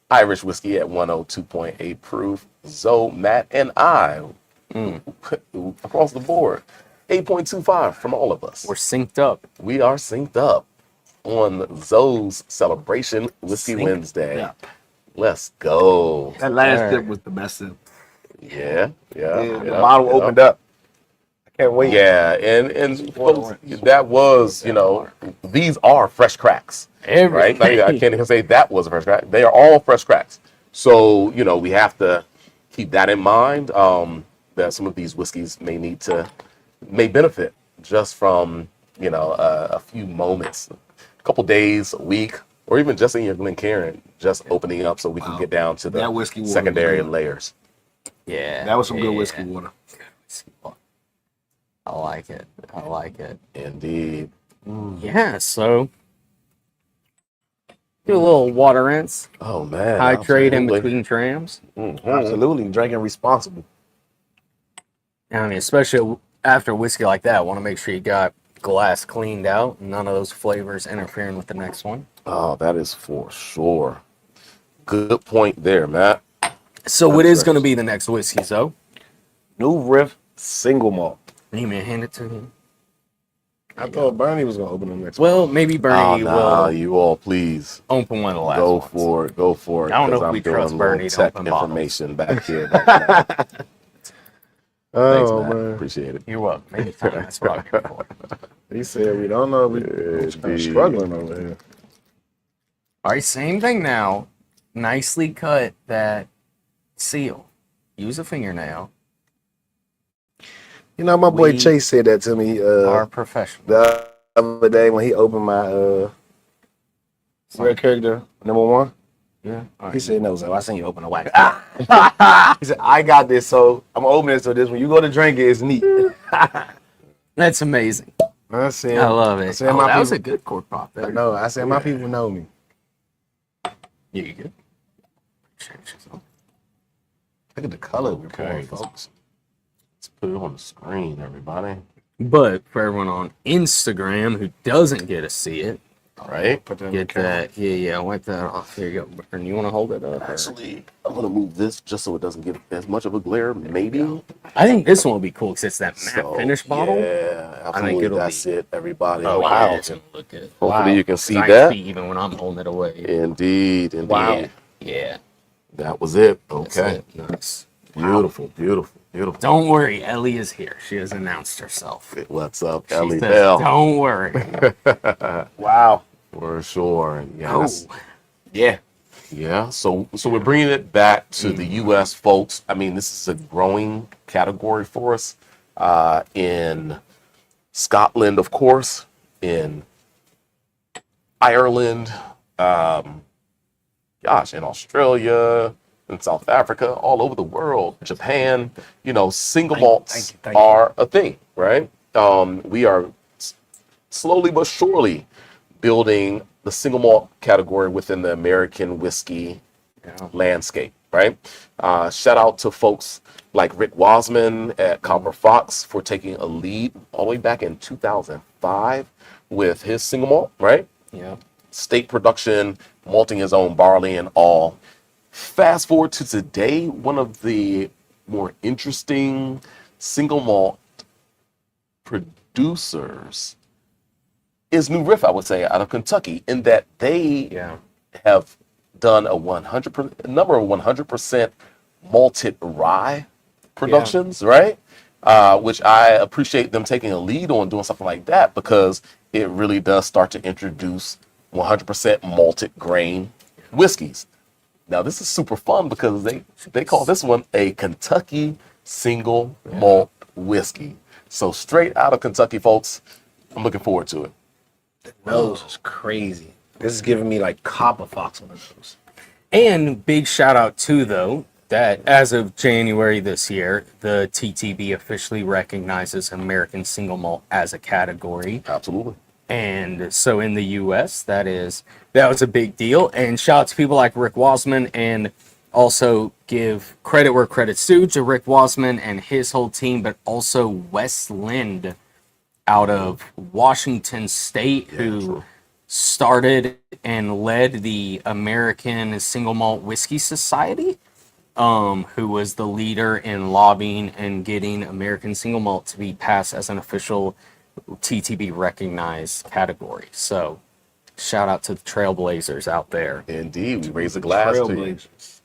Irish whiskey at 102.8 proof. Zoe, Matt, and I across the board. 8.25 from all of us. We're synced up. We are synced up on Zoe's Celebration Whiskey Wednesday. Yeah. Let's go. That last sip was the best sip. Yeah. The bottle opened up. I can't wait. Yeah, and folks, that was, these are fresh cracks. Right? I can't even say that was a fresh crack. They are all fresh cracks. So, we have to keep that in mind, that some of these whiskeys may benefit just from, a few moments, a couple days, a week, or even just in your Glencairn, just opening up so we can get down to the whiskey secondary layers. Yeah. That was some good whiskey water. I like it. Indeed. Yeah, so do a little water rinse. Oh, man. Hydrate in absolutely. between trams. Absolutely. Drinking responsible. I mean, especially after whiskey like that, want to make sure you got glass cleaned out, none of those flavors interfering with the next one. Oh, that is for sure. Good point there, Matt. So what is going to be the next whiskey, so? New Riff Single Malt. Need me to hand it to him? I thought Burnie was going to open the next Well, maybe Burnie will you all, please. open one of the last Go ones. for it. I don't know 'cause if we I'm doing trust a little Burnie to tech open bottles. information back here. Thanks, Matt. man. Appreciate it. You're welcome. Maybe time. That's what I'm here for. He said we don't know. We're struggling over here. All right, same thing now. Nicely cut that seal. Use a fingernail. You know, my boy We Chase said that to me are professional. the other day when he opened my rare character #1. Yeah. All He right. said no, so I seen you open a wax. He said, I got this, so I'm gonna open it so this when you go to drink it, it's neat. That's amazing. I said, I love I it. said, Oh, my that was a people, good cork pop I there. know. I said, my people know me. Yeah, you good? Look at the color we're pouring, Okay. folks. Let's put it on the screen, everybody. But for everyone on Instagram who doesn't get to see it, All right. Put that in get the camera. that. Yeah, wipe that off. Here you go. Burn. You want to hold it up? or- Actually, I'm gonna move this just so it doesn't get as much of a glare. Maybe. I think this one will be cool because it's that matte So, finish bottle. Yeah, I think absolutely. it'll That's be- it, everybody. Oh, wow. yeah, it's gonna look good. Hopefully you can see I that. see even when I'm holding it away. Indeed, indeed. Wow. Yeah. That was it. That's Okay. it. Nice. Beautiful, beautiful, beautiful. Don't worry, Ellie is here. She has announced herself. What's up, She Ellie says, Bell? don't worry. Wow. For sure. Oh, Yes. Yeah. Yeah. So we're bringing it back to the U.S. folks. I mean, this is a growing category for us in Scotland, of course, in Ireland, in Australia, in South Africa, all over the world, Japan. You know, single malts thank you. are a thing, right? We are slowly but surely building the single malt category within the American whiskey landscape, right? Shout out to folks like Rick Wasman at Copper Fox for taking a lead all the way back in 2005 with his single malt, right? yeah. State production, malting his own barley and all. Fast forward to today, one of the more interesting single malt producers is New Riff, I would say, out of Kentucky, in that they Yeah. have done a 100% number of 100% malted rye productions, right? Which I appreciate them taking a lead on doing something like that, because it really does start to introduce 100% malted grain whiskeys. Now this is super fun because they call this one a Kentucky single malt whiskey. So straight out of Kentucky, folks. I'm looking forward to it. Nose is crazy. This is giving me like Copper Fox on the nose. And big shout out too, though, that as of January this year, the TTB officially recognizes American single malt as a category. Absolutely. And so in the US, that was a big deal. And shout out to people like Rick Wasman, and also give credit where credit's due to Rick Wasman and his whole team, but also Wes Lind out of Washington State, who true. started and led the American Single Malt Whiskey Society, who was the leader in lobbying and getting American Single Malt to be passed as an official TTB recognized category. So shout out to the trailblazers out there. Indeed. We raise a glass to you. Trailblazers.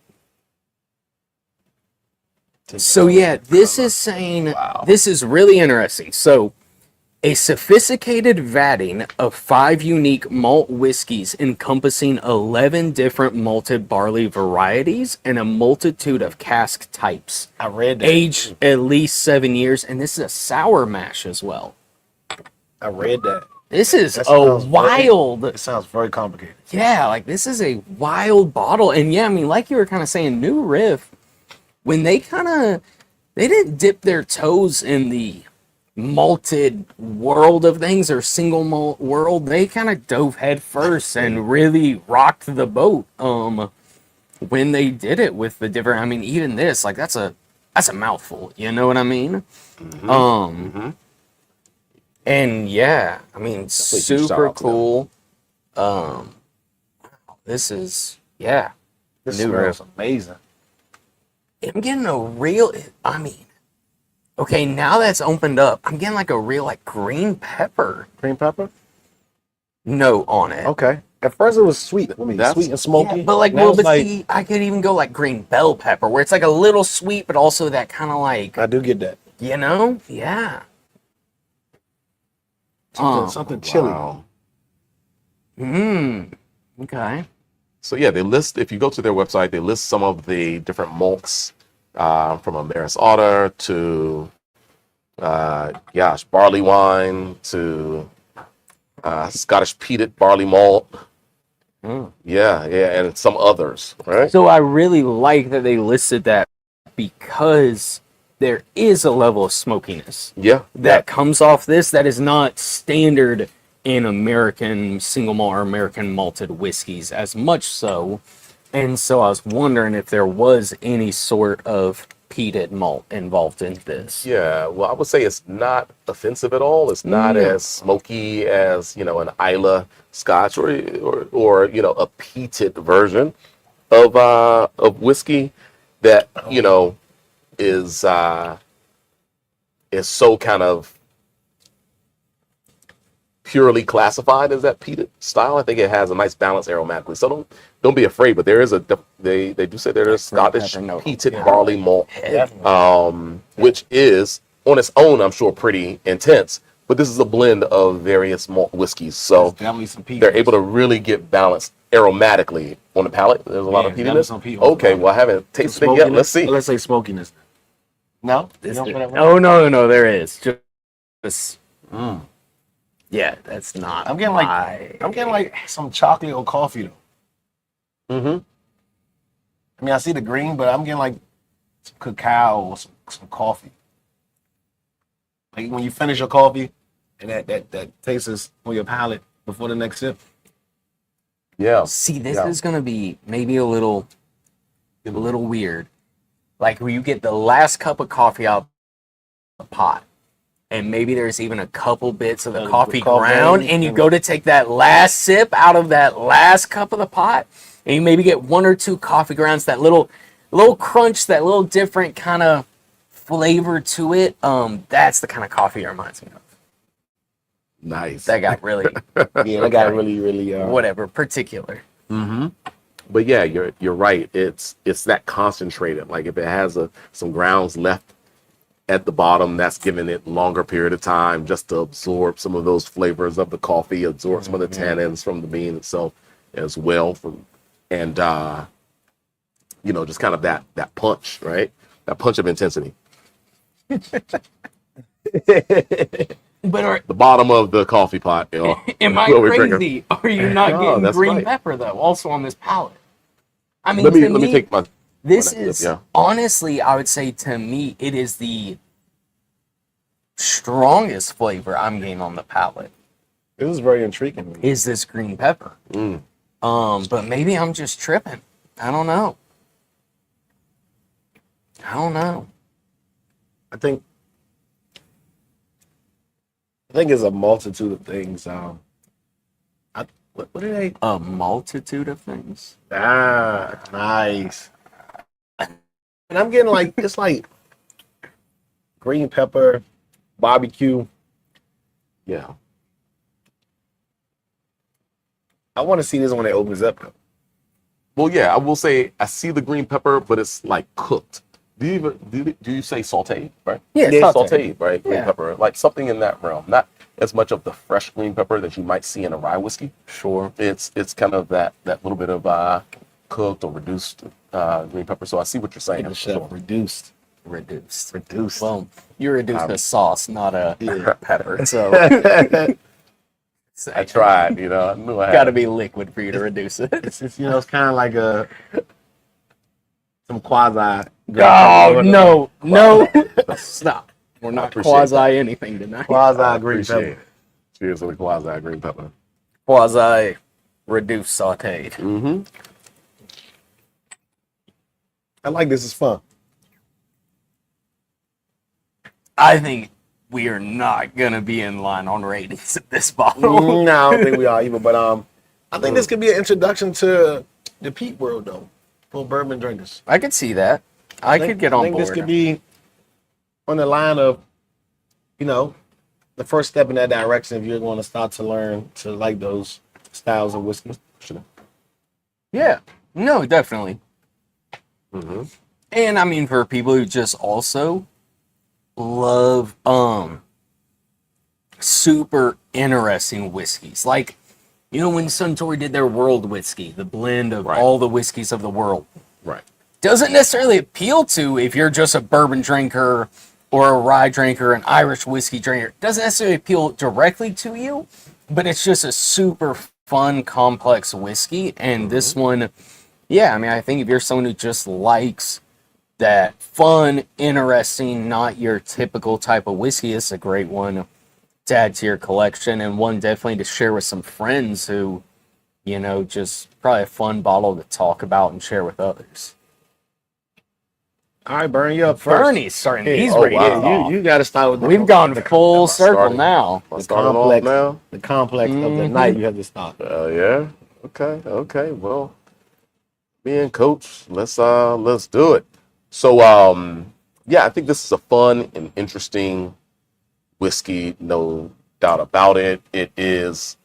So yeah, this is saying, this is really interesting. So a sophisticated vatting of 5 unique malt whiskeys encompassing 11 different malted barley varieties and a multitude of cask types. I read that. Aged at least 7 years, and this is a sour mash as well. I read that. This is That a sounds wild, It sounds very complicated. yeah, like this is a wild bottle. And yeah, I mean, like you were kind of saying, New Riff, when they didn't dip their toes in the malted world of things or single malt world, they kind of dove head first and really rocked the boat when they did it with the different, I mean, even this, like that's a mouthful, you know what I mean? And yeah, I mean, huge shout super out to them. cool. This is, yeah, This New smells Riff. amazing. I'm getting a real, I mean, okay, now that's opened up, I'm getting like a real like green pepper Green pepper? note on it. Okay. At first it was sweet. I mean, That's- sweet and smoky. Yeah, but like, Now well, it's but like, see, I could even go like green bell pepper, where it's like a little sweet, but also that kind of like, I do get that. you know, yeah. Something chili. Wow. Okay. So yeah, they list, if you go to their website, they list some of the different malts from a Maris Otter to Gosh, barley wine to Scottish peated barley malt. Yeah, and some others, right? So I really like that they listed that because there is a level of smokiness Yeah, that comes off this that is not standard in American single malt or American malted whiskeys as much so. And so I was wondering if there was any sort of peated malt involved in this. Yeah, well, I would say it's not offensive at all. It's not as smoky as, an Isla Scotch or a peated version of whiskey that, is so kind of purely classified as that peated style. I think it has a nice balance aromatically. So don't be afraid, but there is they do say there is Scottish peated barley malt, which is on its own, I'm sure, pretty intense. But this is a blend of various malt whiskeys, so they're able to really get balanced aromatically on the palate. There's a lot of peatiness. Okay, well, I haven't tasted it yet. Let's see. Let's say smokiness. No? No, there is. Just yeah, that's not. I'm getting like some chocolate or coffee though. Mm-hmm. I mean, I see the green, but I'm getting like some cacao or some coffee. Like when you finish your coffee, and that taste is on your palate before the next sip. Yeah. See, this is gonna be maybe a little weird. Like where you get the last cup of coffee out of the pot, and maybe there's even a couple bits of the coffee ground, and you go to take that last sip out of that last cup of the pot, and you maybe get one or two coffee grounds, that little crunch, that little different kind of flavor to it. That's the kind of coffee it reminds me of. Nice. That got really that got really whatever particular. Mm-hmm. But yeah, you're right. It's that concentrated. Like if it has some grounds left at the bottom, that's giving it longer period of time just to absorb some of those flavors of the coffee, absorb some of the tannins from the bean itself as well. And just kind of that punch, right? That punch of intensity. But the bottom of the coffee pot. Am I crazy? Are you not getting green pepper though? Also on this palate. I mean, let me take my. This is honestly, I would say to me, it is the strongest flavor I'm getting on the palate. This is very intriguing. Is this green pepper? But maybe I'm just tripping. I don't know. I think it's a multitude of things. What are they? A multitude of things. Ah, nice. And I'm getting like it's like green pepper, barbecue. Yeah. I want to see this when it opens up though. Well, yeah, I will say I see the green pepper, but it's like cooked. Do you say sauteed, right? Yeah, sauteed, right? Green pepper, like something in that realm. Not as much of the fresh green pepper that you might see in a rye whiskey. Sure. It's kind of that little bit of cooked or reduced green pepper. So I see what you're saying. Sure. Reduced. Well, you reduced a sauce, not a pepper. So I tried. I knew I had. Got to be liquid for you to reduce it. It's it's kind of like some quasi. Oh no! Stop. We're not quasi anything tonight. Quasi green pepper. Cheers to the quasi green pepper. Quasi reduced sauteed. Mm-hmm. I like this. It's fun. I think we are not gonna be in line on ratings at this bottle. No, I don't think we are either. But I think this could be an introduction to the peat world, though, for bourbon drinkers. I could see that. I could get on board. I think this could be on the line of, the first step in that direction if you're going to start to learn to like those styles of whiskey. Yeah. No, definitely. Mm-hmm. And I mean, for people who just also love super interesting whiskeys, like when Suntory did their world whiskey, the blend of all the whiskeys of the world, right, doesn't necessarily appeal to if you're just a bourbon drinker or a rye drinker, an Irish whiskey drinker, doesn't necessarily appeal directly to you, but it's just a super fun, complex whiskey. And this one, yeah, I mean, I think if you're someone who just likes that fun, interesting, not your typical type of whiskey, it's a great one to add to your collection, and one definitely to share with some friends who, you know, just probably a fun bottle to talk about and share with others. All right, Burnie, you up first. Bernie's starting these Oh, ratings wow. off. You got to start with We've gone full circle starting? now. I the started off complex, now. the complex of the night. You have to start. Yeah. Okay. Well, me and Coach, let's do it. So, yeah, I think this is a fun and interesting whiskey, no doubt about it. It is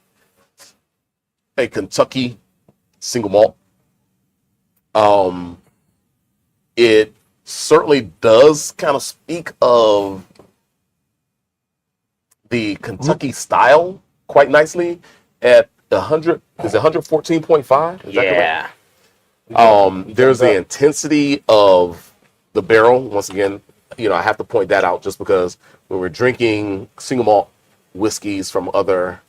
a Kentucky single malt. It certainly does kind of speak of the Kentucky style quite nicely at 100. Is it 114.5? Is that correct? Yeah. There's the intensity of the barrel. Once again, you know, I have to point that out just because when we're drinking single malt whiskeys from other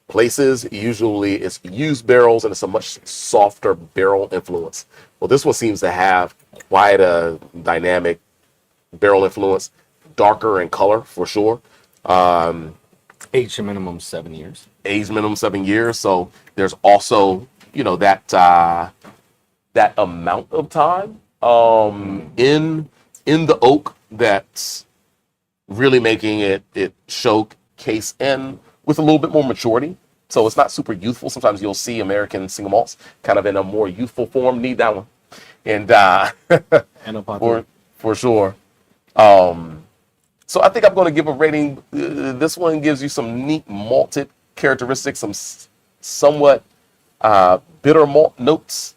places, usually it's used barrels and it's a much softer barrel influence. Well, this one seems to have quite a dynamic barrel influence, darker in color for sure. Aged minimum 7 years. Aged minimum 7 years. So there's also, you know, that that amount of time in the oak that's really making it showcase in with a little bit more maturity. So it's not super youthful. Sometimes you'll see American single malts kind of in a more youthful form. Need that one. And for sure. So I think I'm going to give a rating. This one gives you some neat malted characteristics, some somewhat bitter malt notes,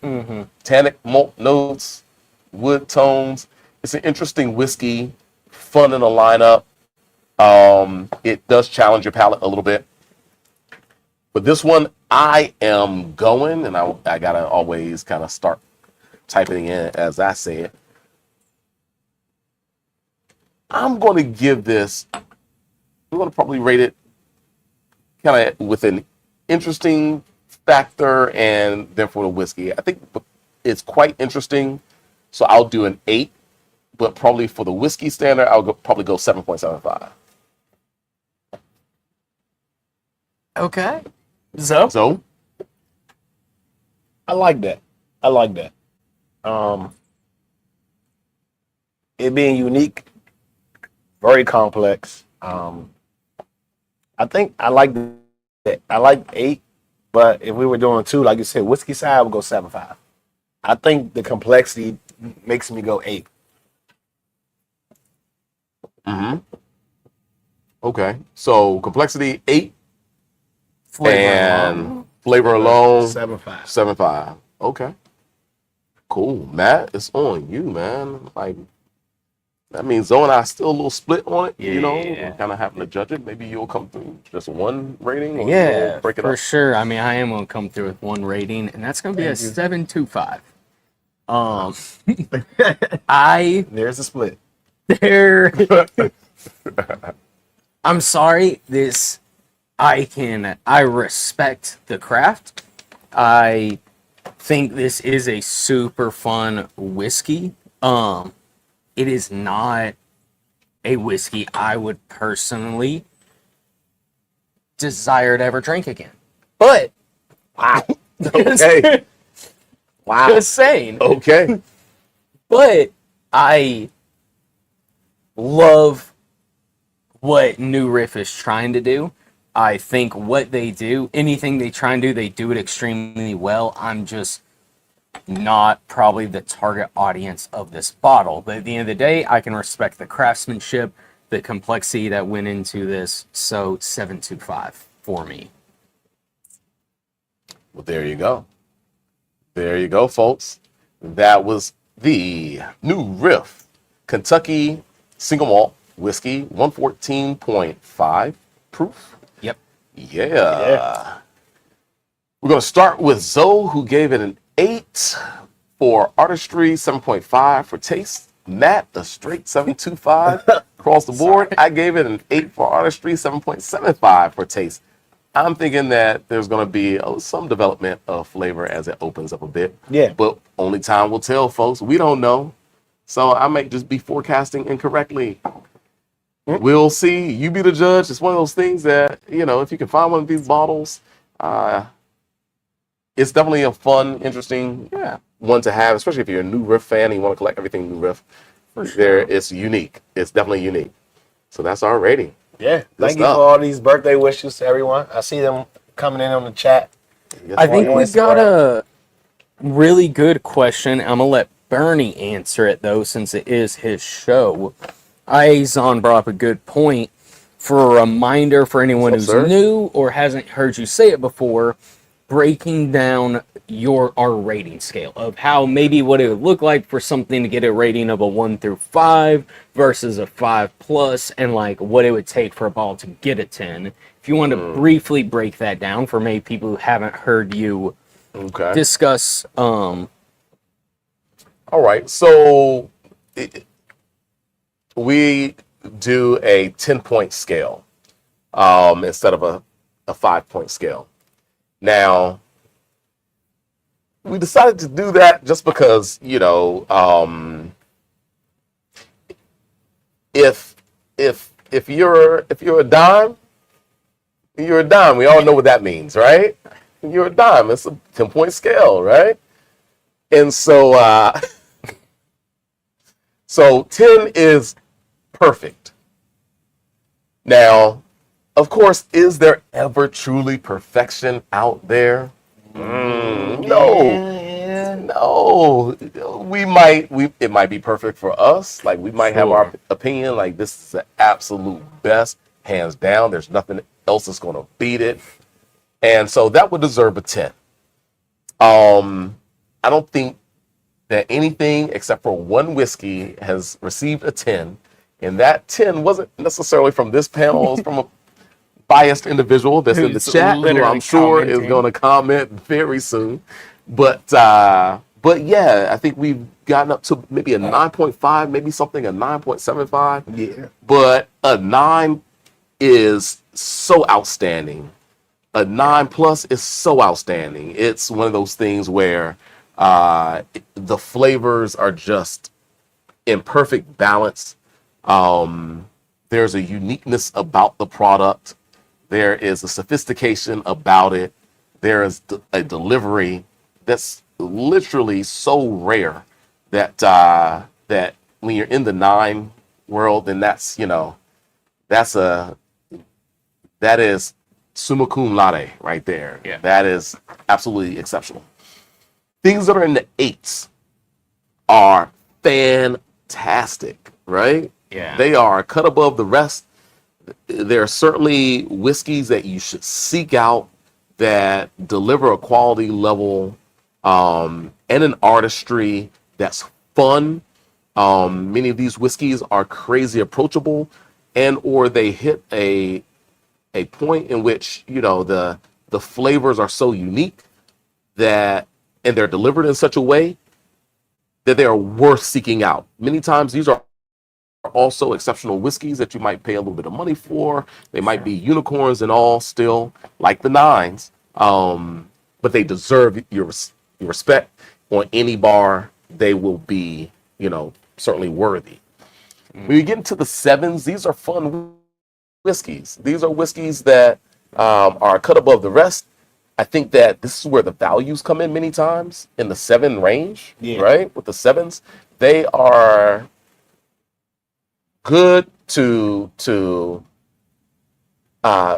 tannic malt notes, wood tones. It's an interesting whiskey, fun in the lineup. It does challenge your palate a little bit. But this one, I am going, and I got to always kind of start typing in as I say it. I'm going to give this, I'm going to probably rate it kind of with an interesting factor and then for the whiskey. I think it's quite interesting, so I'll do an 8, but probably for the whiskey standard, probably go 7.75. Okay. So? I like that. It being unique, very complex. I think I like that. I like 8, but if we were doing 2, like you said, whiskey side, I would go 7.5. I think the complexity makes me go 8. Okay. So complexity 8 Flavor and alone. flavor alone 7.5. 7.5. Okay. Cool. Matt, it's on you, man. Like that means Zoe and I still a little split on it. You know, Yeah. we're kind of having to judge it. Maybe you'll come through just one rating. Or Yeah, you'll break it for up. sure. I mean, I am going to come through with one rating, and that's going to be a 7.25. There's a split. I'm sorry, I respect the craft. I think this is a super fun whiskey. It is not a whiskey I would personally desire to ever drink again. But Wow. Okay. Wow. just saying. Okay. But I love what New Riff is trying to do. I think what they do, anything they try and do, they do it extremely well. I'm just not probably the target audience of this bottle. But at the end of the day, I can respect the craftsmanship, the complexity that went into this. So 7.25 for me. Well, there you go. There you go, folks. That was the New Riff Kentucky Single Malt Whiskey, 114.5 proof. Yep. Yeah. We're going to start with Zoe, who gave it an 8 for artistry, 7.5 for taste, Matt, a straight 7.25 across the board. I gave it an 8 for artistry, 7.75 for taste. I'm thinking that there's going to be some development of flavor as it opens up a bit. Yeah. But only time will tell, folks. We don't know. So I might just be forecasting incorrectly. We'll see. You be the judge. It's one of those things that, if you can find one of these bottles, it's definitely a fun, interesting one to have, especially if you're a new Riff fan and you want to collect everything new Riff. For sure. It's unique. It's definitely unique. So that's our rating. Yeah. Thank you for all these birthday wishes to everyone. I see them coming in on the chat. I think we got a really good question. I'm going to let Burnie answer it, though, since it is his show. Aizon brought up a good point. For a reminder for anyone who's new or hasn't heard you say it before, breaking down our rating scale of how maybe what it would look like for something to get a rating of a 1 through 5 versus a 5+, and like what it would take for a ball to get a 10. If you want to briefly break that down for maybe people who haven't heard you discuss. All right, so we do a 10-point scale instead of a 5-point scale. Now, we decided to do that just because, if you're a dime, you're a dime. We all know what that means, right? You're a dime. It's a 10-point scale, right? And so, so 10 is perfect. Now, of course, is there ever truly perfection out there? No. It might be perfect for us. Like, we might have our opinion, like, this is the absolute best, hands down. There's nothing else that's going to beat it. And so that would deserve a 10. I don't think that anything except for one whiskey has received a 10. And that 10 wasn't necessarily from this panel. It was from a biased individual that's in the chat who I'm sure is going to comment very soon. But yeah, I think we've gotten up to maybe a 9.5, maybe something a 9.75. Yeah. But a 9 is so outstanding. A 9+ is so outstanding. It's one of those things where the flavors are just in perfect balance. There's a uniqueness about the product. There is a sophistication about it. There is a delivery that's literally so rare that that when you're in the 9 world, then that is summa cum laude right there. Yeah. That is absolutely exceptional. Things that are in the 8s are fantastic, right? Yeah. They are cut above the rest. There are certainly whiskeys that you should seek out that deliver a quality level and an artistry that's fun. Many of these whiskeys are crazy approachable, and or they hit a point in which the flavors are so unique and they're delivered in such a way that they are worth seeking out. Many times these are also exceptional whiskeys that you might pay a little bit of money for. They might be unicorns and all still, like the 9s, but they deserve your respect. On any bar, they will be, certainly worthy. When you get into the 7s, these are fun whiskeys. These are whiskeys that are cut above the rest. I think that this is where the values come in many times in the 7 range, right? With the 7s, they are good to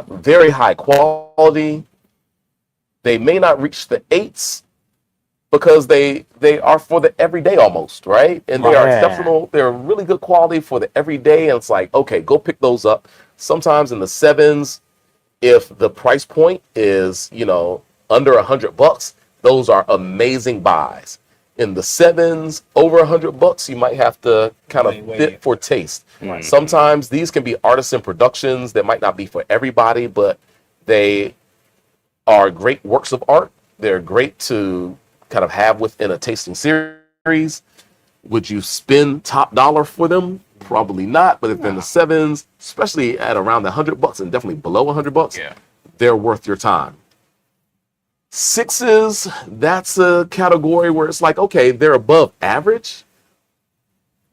very high quality. They may not reach the 8s because they are for the everyday almost, right? And they are exceptional. They're really good quality for the everyday. And it's like, okay, go pick those up. Sometimes in the 7s, if the price point is, under $100, those are amazing buys. In the 7s, over $100, you might have to kind of fit for taste. Right. Sometimes these can be artisan productions that might not be for everybody, but they are great works of art. They're great to kind of have within a tasting series. Would you spend top dollar for them? Probably not. But if they're in the sevens, especially at around $100 and definitely below $100, they're worth your time. Sixes, that's a category where it's like, okay, they're above average,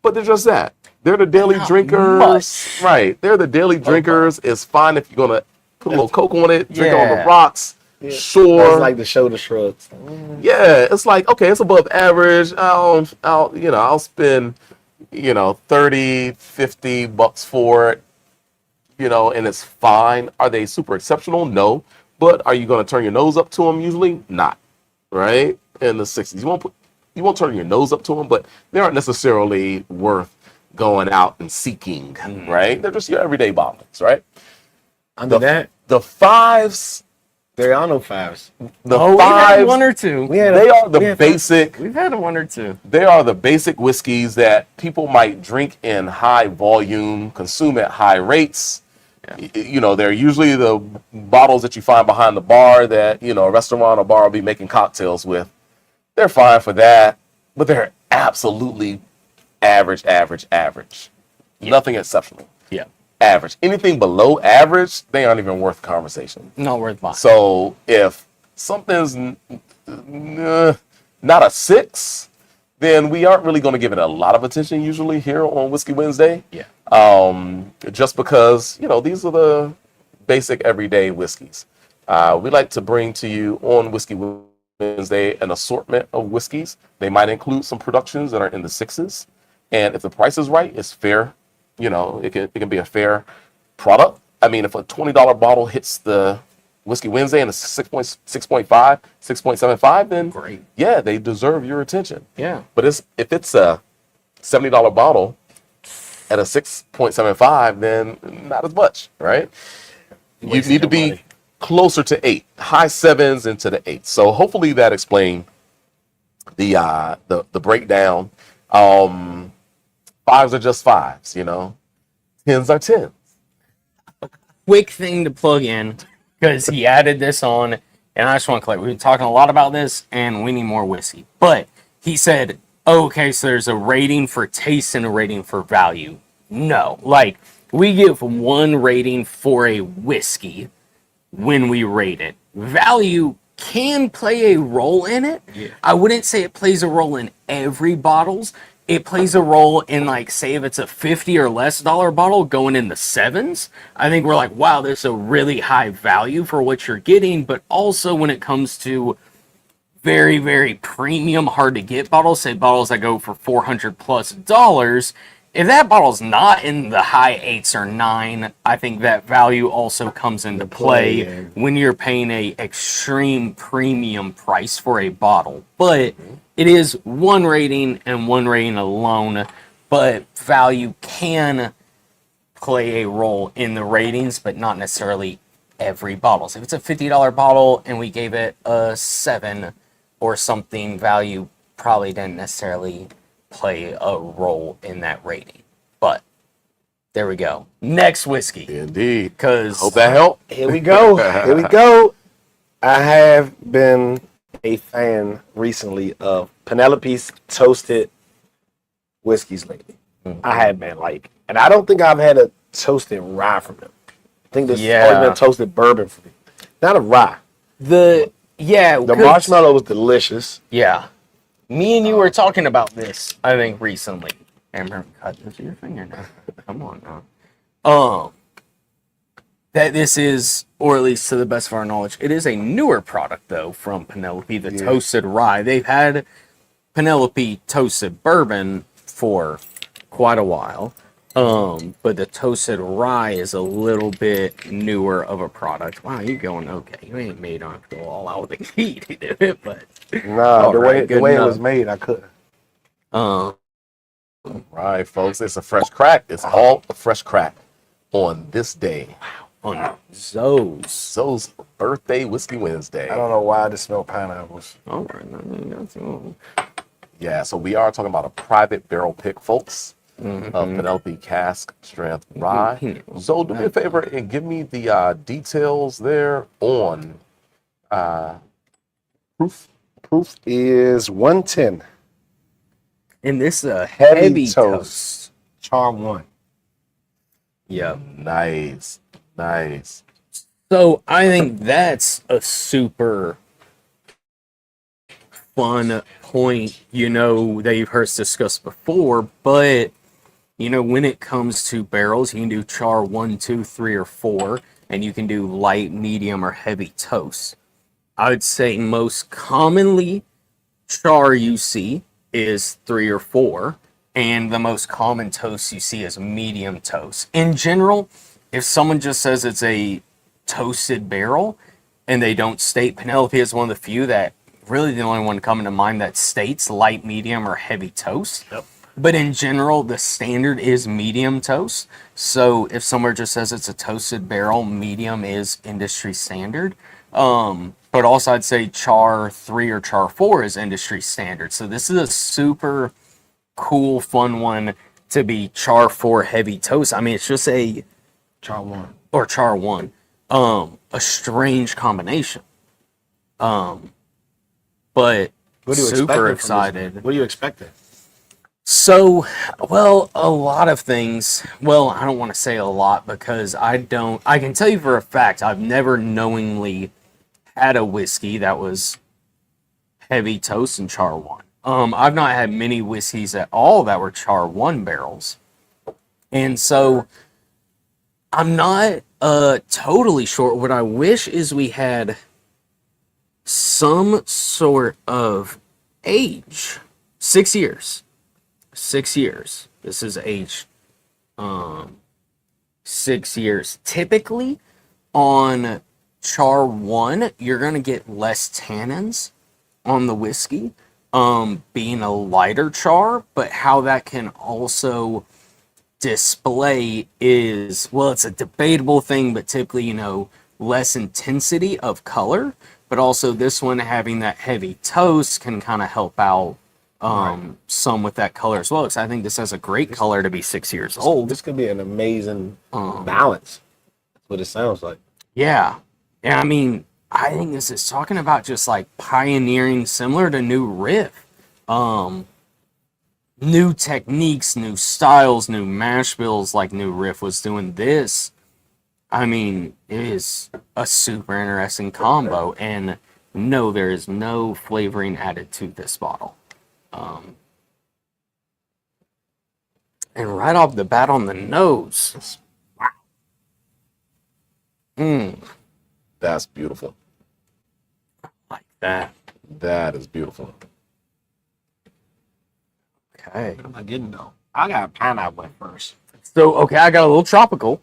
but they're just that. They're the daily drinkers. Much. Right. They're the daily drinkers. It's fine if you're going to put a little Coke on it, drink it on the rocks. Yeah. Sure. That's like the shoulder shrugs. Yeah, it's like, okay, it's above average. I'll spend, 30, $50 for it, and it's fine. Are they super exceptional? No. But are you going to turn your nose up to them? Usually not, right? In the 60s, you won't turn your nose up to them, but they aren't necessarily worth going out and seeking, right? They're just your everyday bottles, right? The fives, there are no fives. We've had one or two. They are the basic. We've had one or two. They are the basic whiskeys that people might drink in high volume, consume at high rates. They're usually the bottles that you find behind the bar that, a restaurant or bar will be making cocktails with. They're fine for that, but they're absolutely average. Nothing exceptional. Yeah. Average. Anything below average, they aren't even worth conversation. Not worth buying. So if something's not a 6, then we aren't really going to give it a lot of attention usually here on Whiskey Wednesday. Yeah. Just because, these are the basic everyday whiskeys. We like to bring to you on Whiskey Wednesday an assortment of whiskeys. They might include some productions that are in the 6s. And if the price is right, it's fair. It can be a fair product. I mean, if a $20 bottle hits the Whiskey Wednesday and it's 6.5, 6.75, then great. Yeah, they deserve your attention. Yeah. But if it's a $70 bottle at a 6.75, then not as much, right? You need to be closer to 8, high 7s into the 8s. So hopefully that explained the breakdown. 5s are just 5s, 10s are 10s. Quick thing to plug in, because he added this on, and I just want to clarify. We've been talking a lot about this, and we need more whiskey. But he said, okay, so there's a rating for taste and a rating for value. No, we give one rating for a whiskey when we rate it. Value can play a role in it. Yeah. I wouldn't say it plays a role in every bottles. It plays a role in, say if it's a $50 or less bottle going in the 7s. I think we're like, wow, there's a really high value for what you're getting. But also when it comes to very, very premium, hard to get bottles, say bottles that go for $400+, if that bottle's not in the high 8s or 9, I think that value also comes into play when you're paying a extreme premium price for a bottle. But it is one rating and one rating alone, but value can play a role in the ratings, but not necessarily every bottle. So if it's a $50 bottle and we gave it a 7 or something, value probably didn't necessarily play a role in that rating. But there we go. Next whiskey. Indeed. Because hope that helped. Here we go. I have been a fan recently of Penelope's toasted whiskeys lately. I have been and I don't think I've had a toasted rye from them. I think this has always been toasted bourbon for me. Not a rye. The marshmallow was delicious. Yeah. Me and you were talking about this, I think, recently. Amber, cut this with your finger now. Come on now. That this is, or at least to the best of our knowledge, it is a newer product, though, from Penelope, the toasted rye. They've had Penelope toasted bourbon for quite a while, but the toasted rye is a little bit newer of a product. Wow, you going okay. You ain't made on go all out with the heat, but... Nah, the way it was made, I couldn't. Right, folks, it's a fresh crack. It's all a fresh crack on this day. On Zoe's birthday, Whiskey Wednesday. I don't know why I just smell pineapples. All right. Yeah, so we are talking about a private barrel pick, folks, of Penelope Cask Strength Rye. So do me a favor and give me the details there on proof. Proof is 110. And this is a Heavy heavy toast. toast. Char 1. Yep. Nice. So I think that's a super fun point, that you've heard us discuss before. But, when it comes to barrels, you can do char 1, 2, 3, or 4, and you can do light, medium, or heavy toast. I would say most commonly, char you see is 3 or 4, and the most common toast you see is medium toast. In general, if someone just says it's a toasted barrel and they don't state, Penelope is one of the few that really the only one coming to mind that states light, medium, or heavy toast. Yep. But in general, the standard is medium toast. So if somewhere just says it's a toasted barrel, medium is industry standard. But also I'd say char 3 or char 4 is industry standard. So this is a super cool, fun one to be char 4 heavy toast. I mean, it's just a Char 1. or char 1. A strange combination. But What do you super expect excited. What are you expecting? So, well, a lot of things. Well, I don't want to say a lot because I can tell you for a fact I've never knowingly had a whiskey that was heavy toast and char 1. I've not had many whiskeys at all that were char 1 barrels. And so I'm not totally sure. What I wish is we had some sort of age. 6 years. 6 years. This is age 6 years. Typically on char 1, you're going to get less tannins on the whiskey, being a lighter char, but how that can also display is, well, it's a debatable thing, but typically, less intensity of color, but also this one having that heavy toast can kind of help out some with that color as well, because I think this has a great color to be 6 years old. This could be an amazing balance. That's what it sounds like. Yeah. And I mean, I think this is talking about just like pioneering similar to New Riff. New techniques, new styles, new mash bills like New Riff was doing this. I mean, it is a super interesting combo. And no, there is no flavoring added to this bottle. And right off the bat on the nose. Wow. That's beautiful. Like that. That is beautiful. Okay. What am I getting though? I got pineapple at first. So, okay, I got a little tropical.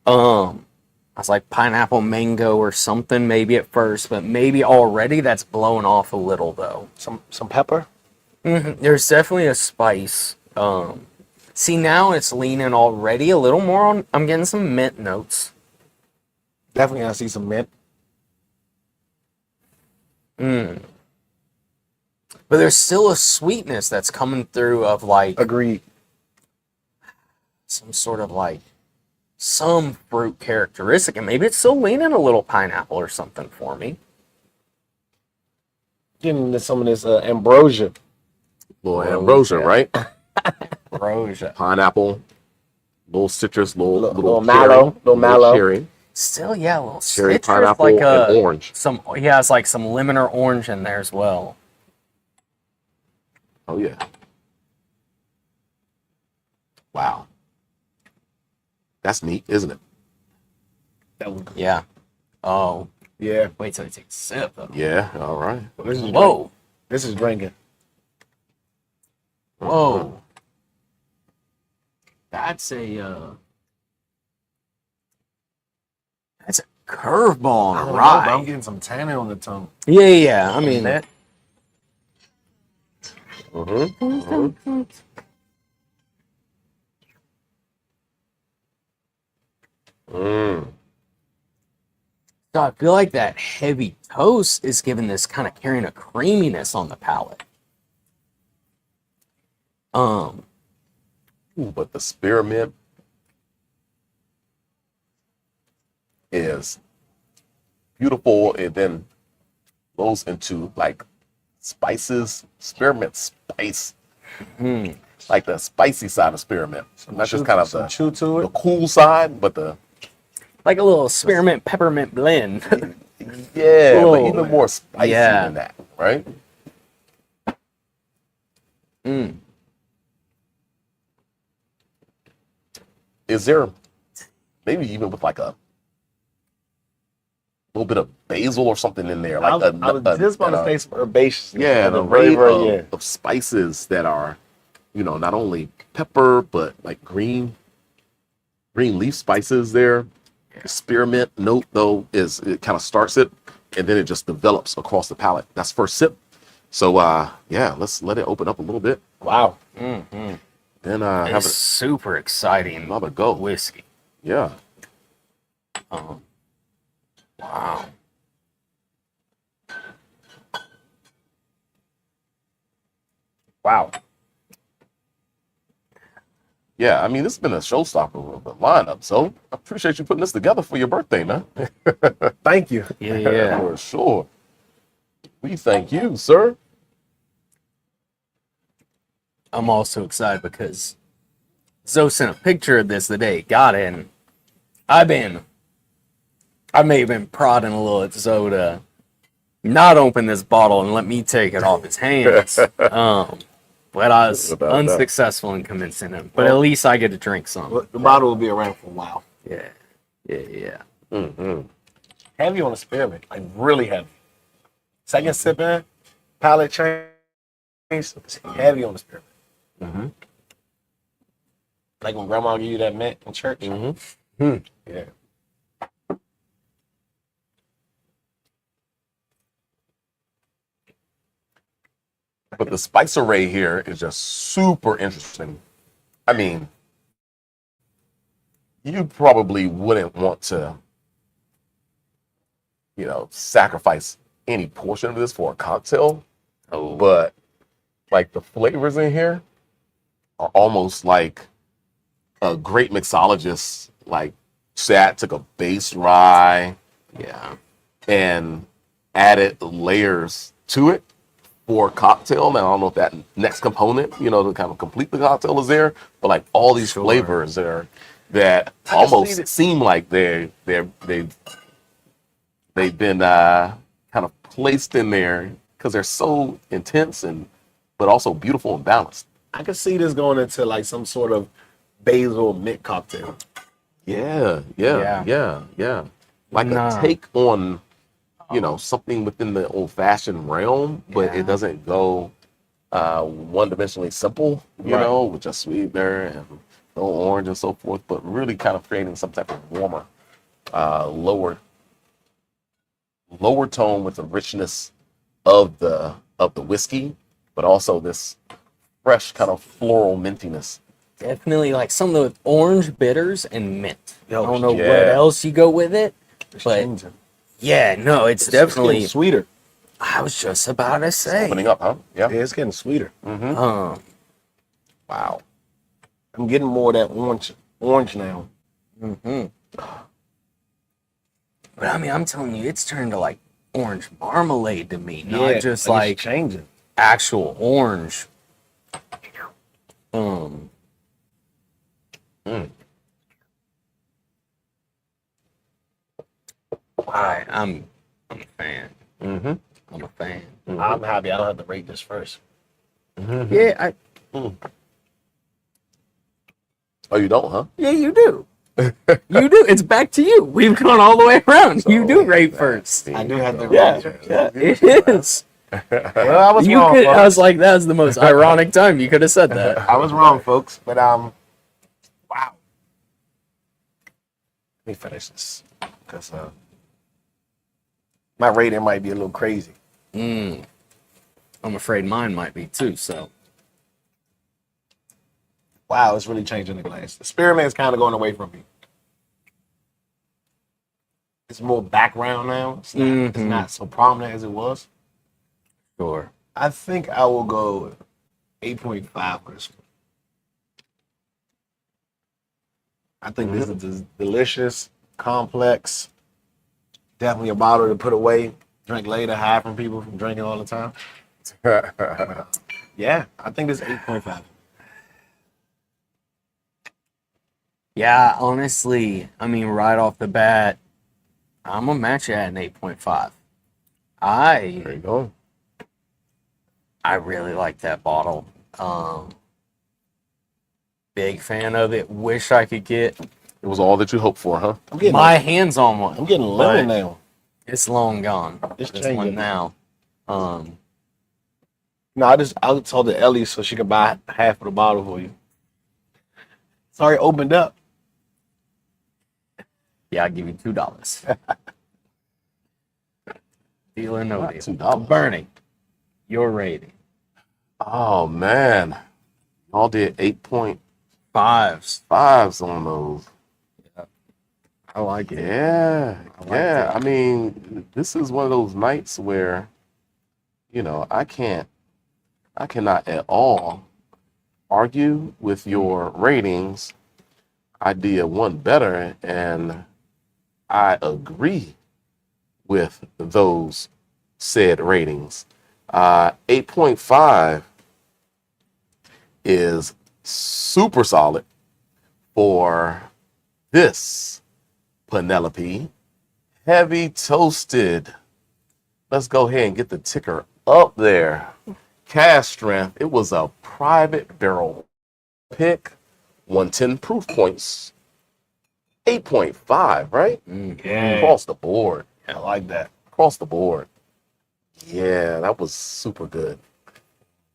I was like pineapple mango or something maybe at first, but maybe already that's blowing off a little though. Some pepper. There's definitely a spice. See, now it's leaning already a little more on, I'm getting some mint notes. Definitely I see some mint. But there's still a sweetness that's coming through of like Agreed. some sort of like some fruit characteristic, and maybe it's still leaning a little pineapple or something for me. Getting into some of this ambrosia. Little ambrosia, right? Ambrosia. Pineapple, little citrus, little mallow, little mallow. cherry, Still, yeah, a little cherry, citrus, pineapple, like and orange. it's like some lemon or orange in there as well. Oh yeah. Wow. That's neat, isn't it? Yeah. Oh, Yeah. wait till I take a sip though. Yeah. All right. Whoa. This is drinking. Whoa. That's a curveball on I a don't know, rye. but I'm getting some tannin on the tongue. Yeah. I mean, that. so I feel like that heavy toast is giving this kind of carrying a creaminess on the palate. Ooh, but the spearmint is beautiful. It then goes into like spices, spearmint spice. Like the spicy side of spearmint. Not just kind of the chew to the it. cool side, but the Like a little spearmint peppermint blend. yeah, but Whoa. even more spicy Yeah. than that, right? Is there maybe even with like a little bit of basil or something in there, like I was just about to say some herbaceous. yeah, an Like a array very, of spices that are, not only pepper but like green leaf spices there. The spearmint note though it kind of starts it and then it just develops across the palate. That's first sip. So yeah, let's let it open up a little bit. Wow. Then have It's super exciting. another go. Whiskey. Yeah. Wow. Wow. Yeah, I mean, this has been a showstopper of the lineup, so I appreciate you putting this together for your birthday, man. Thank you. Yeah. For sure. We thank you, sir. I'm also excited because Zoe sent a picture of this the day it got in. I may have been prodding a little at Zoe to not open this bottle and let me take it off his hands. But I was Without doubt. unsuccessful in convincing him. But at least I get to drink some. Well, the bottle will be around for a while. Yeah. Yeah. Heavy on the spearmint, like really heavy. Second sip in, palate change, it's heavy on the spearmint. Like when grandma give you that mint in church. Yeah. But the spice array here is just super interesting. I mean, you probably wouldn't want to, sacrifice any portion of this for a cocktail. Oh. But like the flavors in here are almost like a great mixologist, like took a base rye Yeah. and added layers to it for a cocktail. Now, I don't know if that next component, to kind of complete the cocktail is there, but like all these Sure. flavors that I just almost need it- seem like they've been kind of placed in there because they're so intense but also beautiful and balanced. I could see this going into like some sort of basil mint cocktail. Yeah. Like Nah. a take on, something within the old-fashioned realm, but Yeah. it doesn't go one-dimensionally simple, Right. with just sweetener and no orange and so forth, but really kind of creating some type of warmer, lower tone with the richness of the whiskey, but also this fresh kind of floral mintiness. Definitely like something with orange bitters and mint. I Yo, don't know yeah. what else you go with it, It's but changing. yeah, no, it's It's getting definitely. sweeter. I was just about to say. Opening up, huh? Yeah. Yeah, it's getting sweeter. Um, Wow. I'm getting more of that orange now. but I mean, I'm telling you, it's turned to like orange marmalade to me, not Yeah, just it's like changing. actual orange. I'm a fan. Mm-hmm. I'm a fan. I'm happy I don't have to rate this first. Yeah, Oh, you don't, huh? yeah, you do. You do. It's back to you. We've gone all the way around. You do rate first. I do have to rate Yeah, this. yeah, it is. Well, I was You wrong, could. I folks. was like, that was the most ironic time you could have said that. I was wrong, folks. But wow. Let me finish this because my rating might be a little crazy. I'm afraid mine might be too. So Wow, it's really changing the glass. The spearmint's kind of going away from me. It's more background now. It's not so prominent as it was. sure. I think I will go 8.5 for this one. I think this is delicious, complex. Definitely a bottle to put away, drink later, hide from people from drinking all the time. Yeah, I think this 8.5. Yeah, honestly, I mean, right off the bat, I'm gonna match it at an 8.5. There you go. I really like that bottle. Big fan of it. Wish I could get It was all that you hoped for, huh? I'm getting my hands on one. I'm getting lemon but now. It's long gone. It's This one changing. now. No, I told the Ellie so she could buy half of the bottle for you. Sorry, opened up. Yeah, I'll give you $2. Deal or no Not deal. $2. Burnie, your rating. Oh man, y'all did 8.5s Fives. on those. I like it. Yeah, I like yeah. that. I mean, this is one of those nights where, I cannot at all argue with your ratings. I did one better, and I agree with those said ratings. 8.5 is super solid for this Penelope heavy toasted. Let's go ahead and get the ticker up there. Cask strength. It was a private barrel pick. 110 proof points. 8.5, right? Yeah. Across the board. I like that. Across the board. Yeah, that was super good.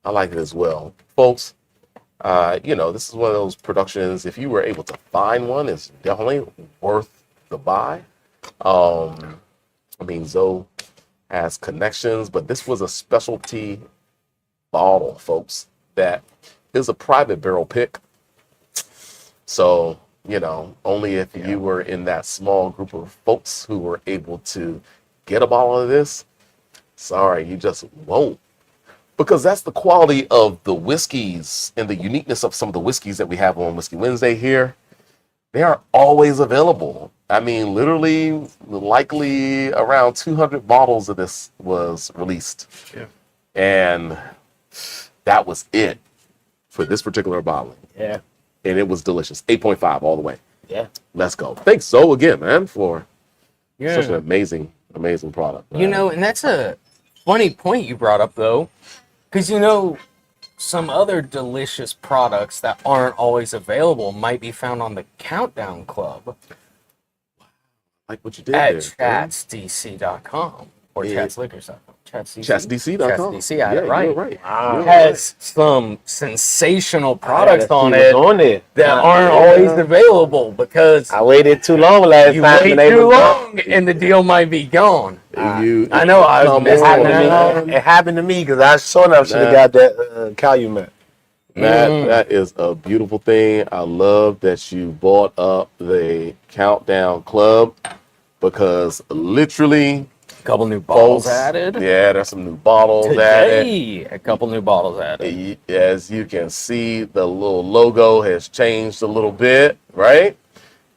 I like it as well. Folks, this is one of those productions, if you were able to find one, it's definitely worth the buy. Zoe has connections, but this was a specialty bottle, folks, that is a private barrel pick. So, only if you were in that small group of folks who were able to get a bottle of this, sorry, you just won't. Because that's the quality of the whiskeys and the uniqueness of some of the whiskeys that we have on Whiskey Wednesday here. They are always available. I mean, literally, likely around 200 bottles of this was released. Yeah. And that was it for this particular bottling. Yeah. And it was delicious. 8.5 all the way. Yeah. Let's go. Thanks, Zoe, again, man, for Yeah. such an amazing product. You man. know, and that's a funny point you brought up, though, because, some other delicious products that aren't always available might be found on the Countdown Club like what you did at there. chatsdc.com or Yeah. chatsliquors.com. Chatsdc.com. ChatsDC, I had it right. You're right. Wow. You're Has some sensational products on it on there. that aren't always available because I waited too long last you time. wait and they too was long and the deal might be gone. I know, I was come missing on, that. It happened to me because I sure enough should have got that Calumet. That is a beautiful thing. I love that you bought up the Countdown Club because literally, A couple new bottles folks, added. yeah, there's some new bottles added. Today, a couple new bottles added. As you can see, the little logo has changed a little bit, right?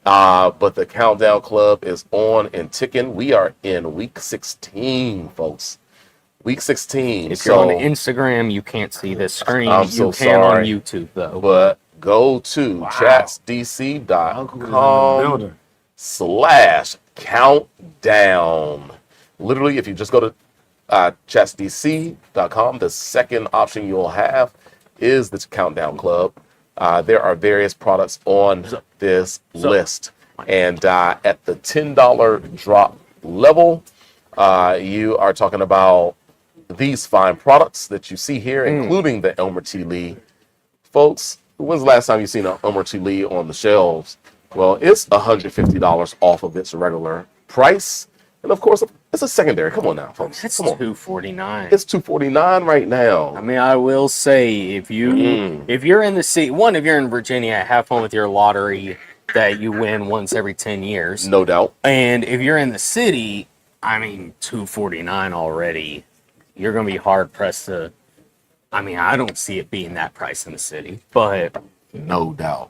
But the Countdown Club is on and ticking. We are in week 16, folks. Week 16. If you're on Instagram, you can't see this screen. I'm You so can on sorry. YouTube, though. But go to chatsdc.com/countdown. Literally, if you just go to chatsdc.com, the second option you'll have is the Countdown Club. There are various products on this list. And at the $10 drop level, you are talking about these fine products that you see here, including the Elmer T. Lee. Folks, when's the last time you've seen an Elmer T. Lee on the shelves? Well, it's $150 off of its regular price. And of course, it's a secondary. Come on now, folks. It's Come on. $249. It's $249 right now. I mean, I will say, if you're in the city, if you're in Virginia, have fun with your lottery that you win once every 10 years. No doubt. And if you're in the city, I mean, $249 already. You're going to be hard pressed to. I mean, I don't see it being that price in the city, but No doubt.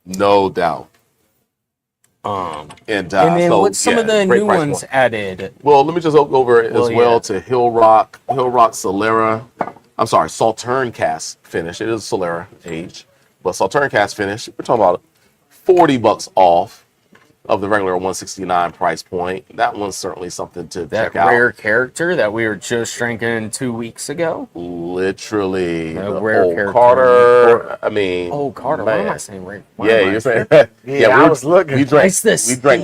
No doubt. And then so, what's some of the great new price ones point. added? Well, let me just go over it as well yeah. to Hill Rock Solera. I'm sorry, Sauterne Cask finish. It is Solera age, but Sauterne Cask finish. We're talking about $40 off of the regular 169 price point. That one's certainly something to That check out. rare character that we were just drinking 2 weeks ago. Literally, The the rare old character. Carter. I mean, Oh, Carter. man. What am I saying? You're saying. I was looking. We drank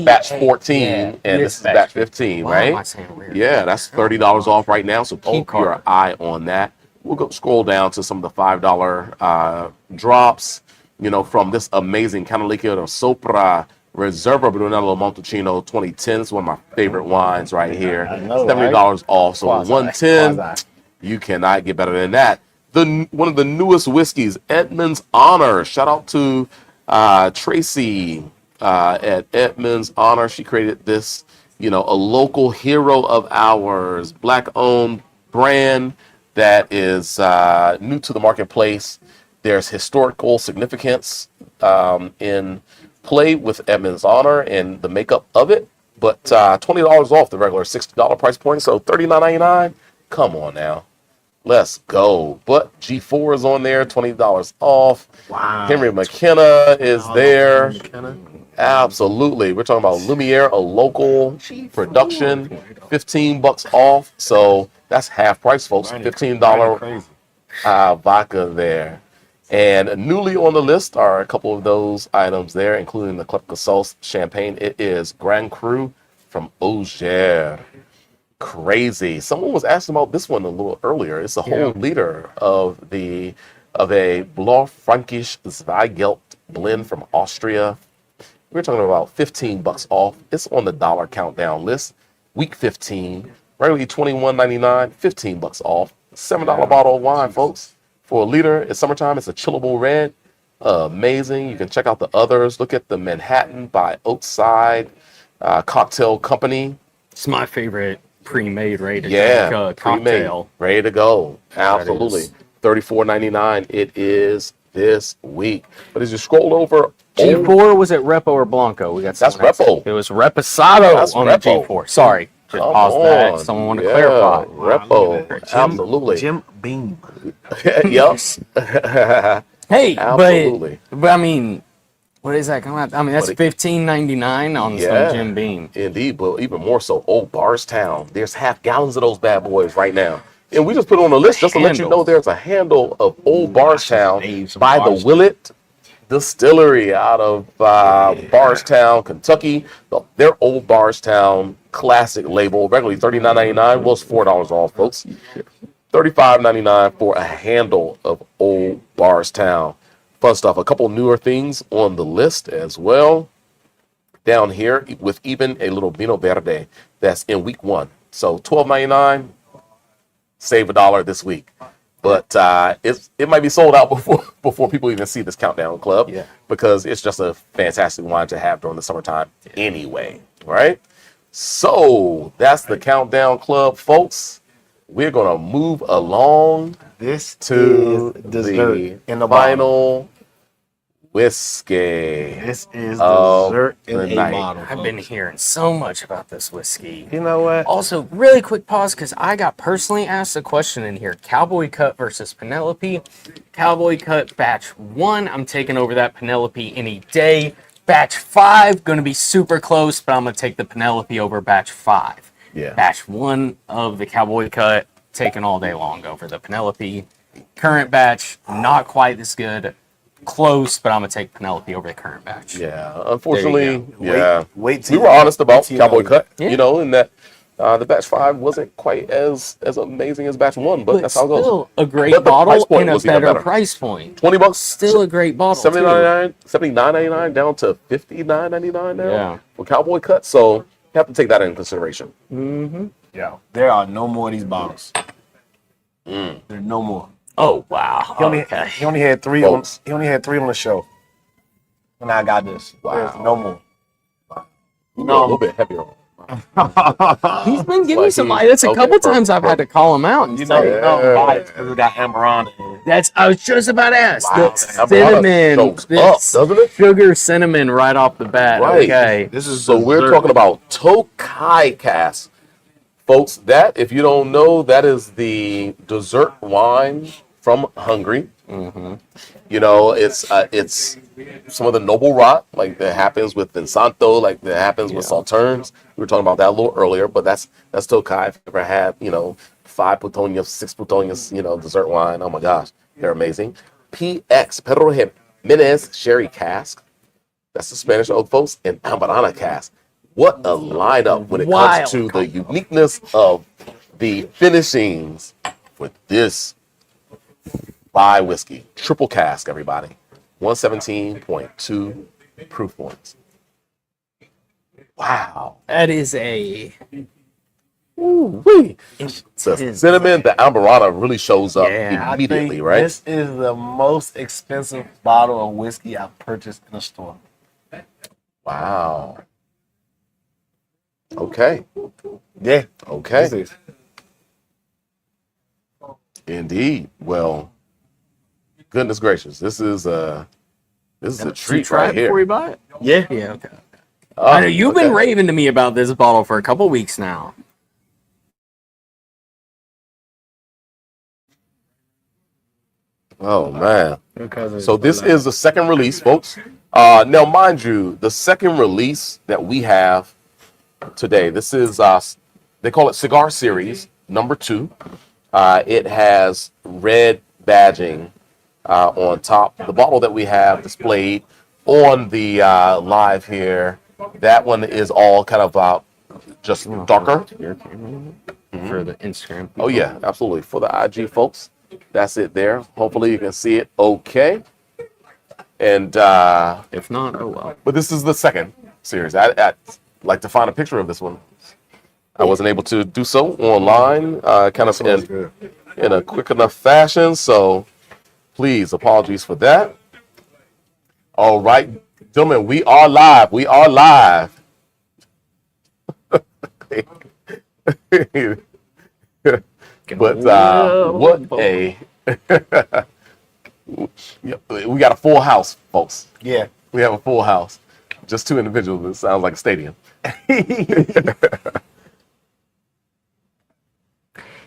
batch 14, Yeah, and this is batch 15, Why am I right? saying rare? Yeah, that's $30 off right now. So keep Carter. your eye on that. We'll go scroll down to some of the $5 drops. From this amazing Canalica Sopra Reserva Brunello Montalcino 2010. It's one of my favorite wines right here. $70 off. So 110. You cannot get better than that. One of the newest whiskeys, Edmund's Honor. Shout out to Tracy at Edmund's Honor. She created this, a local hero of ours, black-owned brand that is new to the marketplace. There's historical significance in play with Edmund's Honor and the makeup of it, but $20 off the regular $60 price point, so $39.99. Come on now. Let's go. But G4 is on there, $20 off. Wow. Henry McKenna is there. Absolutely. We're talking about Lumiere, a local production, $15 off. So that's half price, folks. $15 vodka there. And newly on the list are a couple of those items there, including the Club Sauce champagne. It is Grand Cru from Auger. Crazy. Someone was asking about this one a little earlier. It's a whole liter of a Blaufränkisch Zweigelt blend from Austria. We're talking about $15 off. It's on the dollar countdown list. Week 15, regularly $21.99, $15 off. $7 bottle of wine, folks. For a liter, it's summertime. It's a chillable red. Amazing. You can check out the others. Look at the Manhattan by Oakside Cocktail Company. It's my favorite pre-made, ready to drink pre-made, cocktail. ready to go. Absolutely. $34.99. It is this week. But as you scroll over, G4, was it Repo or Blanco? We got that's Repo. It was Reposado on Repo. the G4. Sorry. Just pause that. Someone want to clarify. Repo. Absolutely. Jim Beam. Yep. Hey, Absolutely. but I mean, what is that coming out? I mean, that's $15.99 on some Jim Beam. Indeed, but even more so, Old Barstown. There's half gallons of those bad boys right now. And we just put it on the list just to let you know there's a handle of Old Barstown by the Willett Distillery out of Bardstown, Kentucky. Their Old Bardstown classic label, regularly $39.99, was $4 off, folks. $35.99 for a handle of Old Bardstown. Fun stuff. A couple newer things on the list as well. Down here with even a little Vino Verde that's in week 1. So $12.99, save $1 this week. But it might be sold out before people even see this countdown club, because it's just a fantastic wine to have during the summertime anyway, right? So that's the countdown club, folks. We're gonna move along to dessert the final whiskey. This is dessert in a night. bottle. I've been hearing so much about this whiskey. You know what? Also, really quick pause, because I got personally asked a question in here. Cowboy Cut versus Penelope. Cowboy Cut batch 1, I'm taking over that Penelope any day. Batch 5, going to be super close, but I'm going to take the Penelope over batch 5. Yeah. Batch 1 of the Cowboy Cut, taking all day long over the Penelope. Current batch, not quite as good. Close, but I'm going to take Penelope over the current batch. Yeah, unfortunately, Wait we were honest about Cowboy Cut, Yeah. In that the batch 5 wasn't quite as amazing as batch 1, but that's how it goes. Still a great But the price bottle point and a was even better better. price point. $20, Still a great bottle. too. $79.99 down to $59.99 now Yeah. for Cowboy Cut. So you have to take that into consideration. Yeah, there are no more of these bottles. There's no more. Oh wow. Okay. He only had 3 on. He only had 3 on the show. And I got this. Wow. There's no more. A little bit heavier. He's been giving Like some. he- That's a okay, couple perfect, times I've had to call him out and You say, know, I'm biased because we got Amaranth. I was just about to ask. Wow, The that Amberana cinnamon, shows the up, doesn't it? sugar cinnamon right off the bat. Right. Okay. This is So we're dessert. talking about Tokai cask. Folks, that, if you don't know, that is the dessert wine from Hungary. You know, it's some of the noble rot, like that happens with Monsanto, like that happens with Sauternes. We were talking about that a little earlier, but that's Tokai. If you ever had, 5 plutonium, 6 plutonium, dessert wine, oh my gosh, they're amazing. PX, Pedro Jimenez Sherry Cask. That's the Spanish oak, folks, and Ambarana Cask. What a lineup when it comes to the uniqueness of the finishings with this rye whiskey. Triple cask, everybody. 117.2 proof points. Wow. That is a Ooh-wee. The cinnamon, the Ambarana really shows up immediately, I think right? This is the most expensive bottle of whiskey I've purchased in a store. Wow. Okay. Yeah. Okay. This is. Indeed. Well, goodness gracious, this is a Did treat you try right it here. before you buy it? Yeah. Yeah, okay. I know you've okay. been raving to me about this bottle for a couple weeks now. Oh man. Because So this is the second release, folks. Now, mind you, the second release that we have today, this is they call it Cigar Series number 2. It has red badging on top. The bottle that we have displayed on the live here, that one is all kind of just darker. For the Instagram. Oh yeah, absolutely. For the IG folks, that's it there. Hopefully you can see it okay. And If not, oh well. but this is the second series. I'd like to find a picture of this one. I wasn't able to do so online, kind of in a quick enough fashion. So please, apologies for that. All right, gentlemen, we are live. We are live. But what a we got a full house, folks. Yeah. We have a full house. Just 2 individuals. It sounds like a stadium.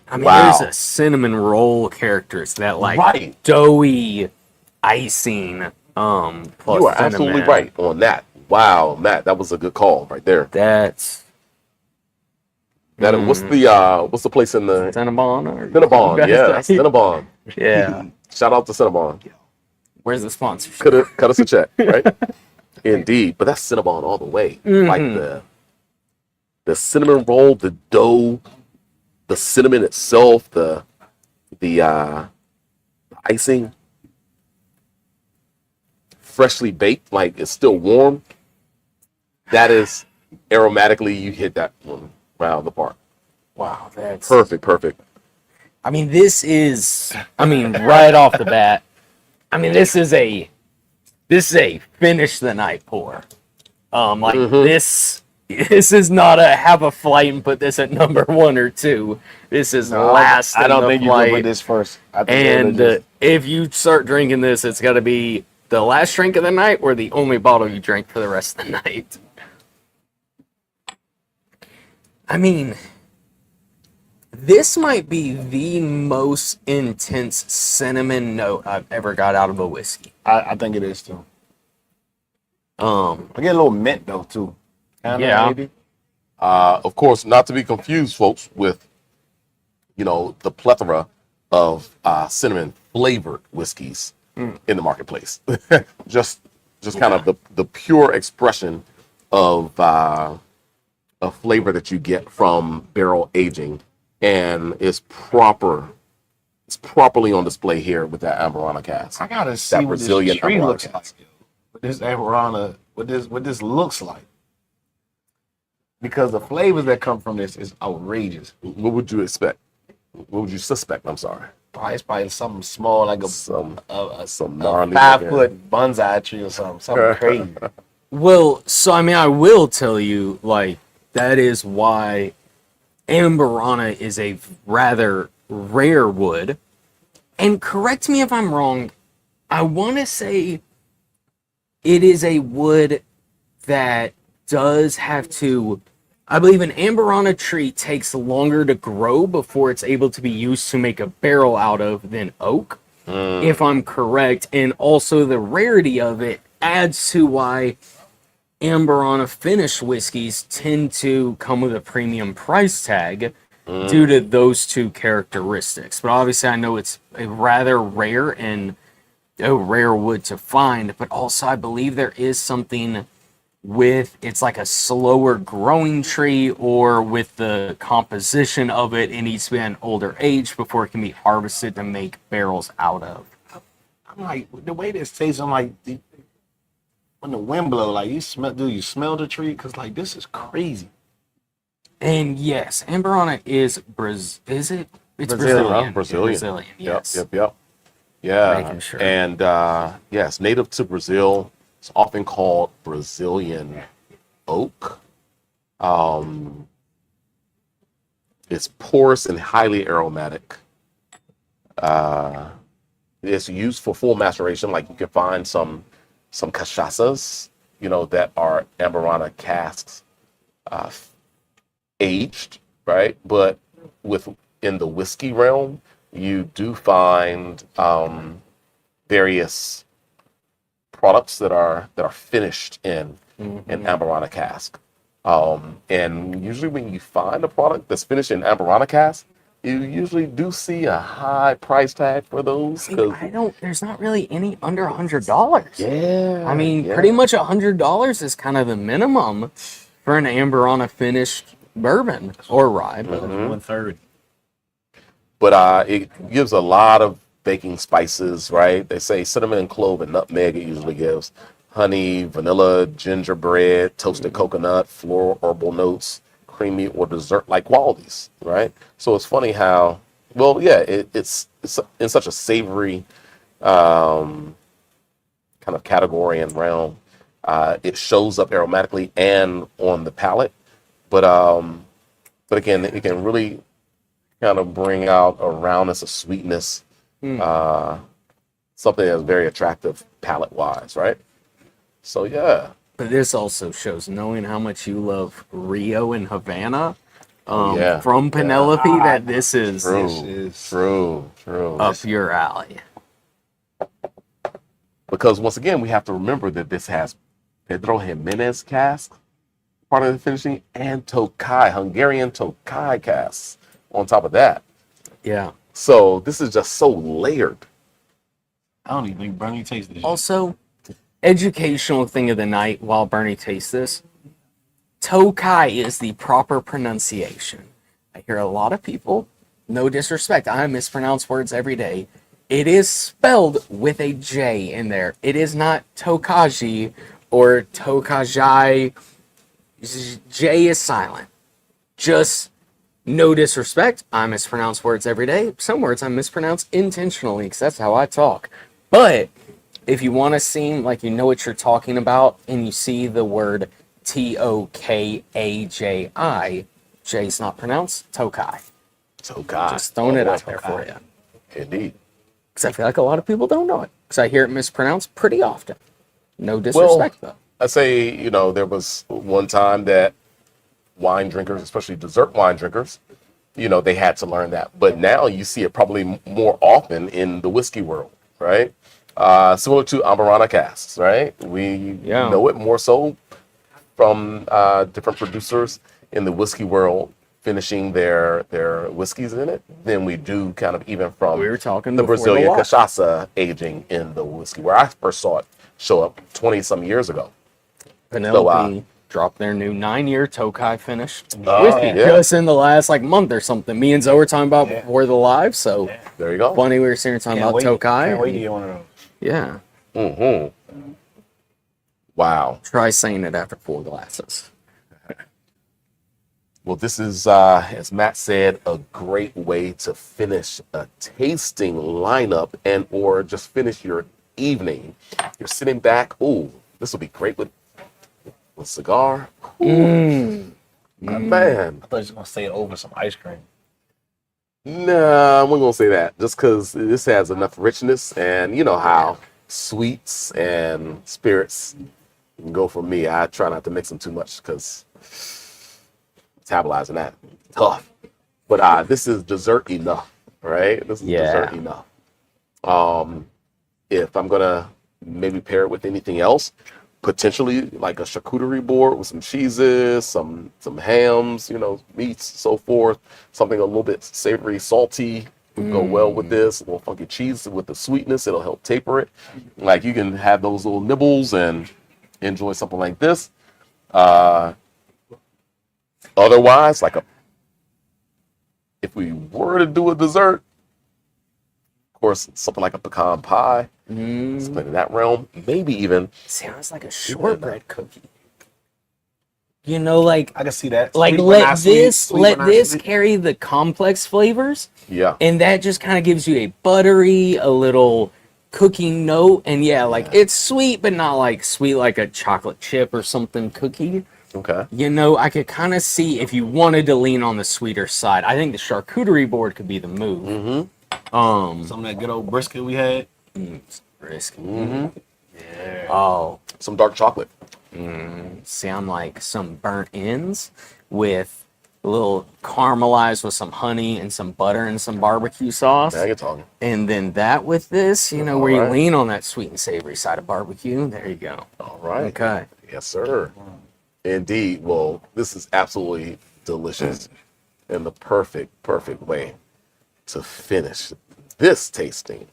I mean, Wow. there's a cinnamon roll characters that like Right. doughy icing. Plus You are absolutely cinnamon. right on that. Wow, Matt, that was a good call right there. That's That what's the place in the Cinnabon. Or Cinnabon? Yeah, that's Cinnabon. Yeah. Shout out to Cinnabon. Where's the sponsorship? Cut us a check, right? Indeed, but that's Cinnabon all the way. Like the cinnamon roll, the dough, the cinnamon itself, the icing, freshly baked, like it's still warm. That is aromatically, you hit that one round the park. Wow, that's Perfect. I mean, this is. I mean, right off the bat. I mean, this is a finish the night pour. This is not a have a flight and put this at number 1 or 2. This is last. I don't in the think you can flight. put this first. I think And if you start drinking this, it's got to be the last drink of the night or the only bottle you drink for the rest of the night. I mean, this might be the most intense cinnamon note I've ever got out of a whiskey. I think it is too. I get a little mint though too. Kinda, Yeah. maybe. Of course, not to be confused, folks, with the plethora of cinnamon flavored whiskeys in the marketplace. just kind of the pure expression of flavor that you get from barrel aging, and it's properly on display here with that Ambarana cask. I gotta see That what Brazilian this tree Ambarana looks cask. like. What this Ambarana, what this looks like. Because the flavors that come from this is outrageous. What would you expect? What would you suspect? I'm sorry. It's probably something small, like Some a gnarly 5-foot bonsai tree or something crazy. Well, so I mean, I will tell you, like, that is why Ambarana is a rather rare wood, And correct me if I'm wrong, I want to say it is a wood that does have to, I believe an Amberana tree takes longer to grow before it's able to be used to make a barrel out of than oak, if I'm correct. And also the rarity of it adds to why Amberana finished whiskeys tend to come with a premium price tag due to those two characteristics. But obviously I know it's a rather rare and a rare wood to find, but also I believe there is something with it's like a slower growing tree, or with the composition of it, it needs to be at an older age before it can be harvested to make barrels out of. I'm like, the way this tastes, I'm like, when the wind blow, like, you smell the tree? Because, like, this is crazy. And yes, Amberana is is it? It's Brazilian. Brazilian, yes. Yep. Yeah. Making sure. And yes, native to Brazil. It's often called Brazilian oak. It's porous and highly aromatic. It's used for full maceration. Like you can find some cachaças, that are Amberana casks, aged, right? But in the whiskey realm, you do find various products that are finished in an Amberana cask. And usually when you find a product that's finished in Amberana cask, you usually do see a high price tag for those. There's not really any under $100. Yeah. I mean, pretty much $100 is kind of the minimum for an Amberana finished bourbon or rye. But 1/3. But it gives a lot of baking spices, right? They say cinnamon, clove, and nutmeg. It usually gives honey, vanilla, gingerbread, toasted coconut, floral herbal notes, creamy or dessert-like qualities, right? So it's funny how, it's in such a savory kind of category and realm. It shows up aromatically and on the palate, but again, it can really kind of bring out a roundness, a sweetness, something that's very attractive palate-wise, right? So yeah. But this also shows, knowing how much you love Rio and Havana from Penelope, that this is true up your alley. Because once again, we have to remember that this has Pedro Jimenez cask, part of the finishing, and Tokai, Hungarian Tokai casks on top of that. Yeah. So this is just so layered. I don't even think Burnie tasted this. Also, educational thing of the night while Bernie tastes this, Tokai is the proper pronunciation. I hear a lot of people, no disrespect, I mispronounce words every day. It is spelled with a J in there. It is not Tokaji or Tokajai. J is silent. Just no disrespect, I mispronounce words every day. Some words I mispronounce intentionally because that's how I talk. But if you want to seem like you know what you're talking about and you see the word Tokaji, J's not pronounced, Tokai. Tokai. Just throwing it out there for you. Indeed. Because I feel like a lot of people don't know it. Because I hear it mispronounced pretty often. No disrespect, though. I say, there was one time that wine drinkers, especially dessert wine drinkers, they had to learn that. But now you see it probably more often in the whiskey world, right? Similar to Amberana casks, right? We know it more so from different producers in the whiskey world finishing their whiskeys in it than we do kind of even from the Brazilian cachaça aging in the whiskey, where I first saw it show up 20-some years ago. Penelope dropped their new 9-year Tokai finished whiskey just in the last month or something. Me and Zoe were talking about before the live, so there you go. Funny we were sitting talking about Tokai. Can't wait to get one of those. Yeah. Wow. Try saying it after 4 glasses. Well, this is, as Matt said, a great way to finish a tasting lineup and or just finish your evening. You're sitting back. Ooh, this will be great with cigar. Man. I thought you were going to say it over some ice cream. Nah, I wasn't gonna say that. Just because this has enough richness, and you know how sweets and spirits can go for me. I try not to mix them too much because metabolizing that tough. But this is dessert enough, right? This is dessert enough. If I'm gonna maybe pair it with anything else, potentially like a charcuterie board with some cheeses, some hams, meats, so forth. Something a little bit savory, salty would go well with this. A little funky cheese with the sweetness, it'll help taper it. Like you can have those little nibbles and enjoy something like this. Otherwise, if we were to do a dessert, of course, something like a pecan pie, something in that realm, maybe even. Sounds like a shortbread cookie. Like I can see that. Like Sweet but let not sweet, this sweet let but not this sweet. carry the complex flavors, Yeah. and that just kind of gives you a buttery, a little cooking note, and it's sweet, but not like sweet like a chocolate chip or something cookie. Okay. I could kind of see if you wanted to lean on the sweeter side. I think the charcuterie board could be the move. Mm-hmm. Some of that good old brisket we had. Brisket. Mm-hmm. Yeah. Oh, Some dark chocolate. sound like some burnt ends with a little caramelized with some honey and some butter and some barbecue sauce. Now you're talking. And then that with this, where you right. lean on that sweet and savory side of barbecue. There you go. All right. Okay. Yes, sir. Indeed. Well, this is absolutely delicious and the perfect way to finish this tasting.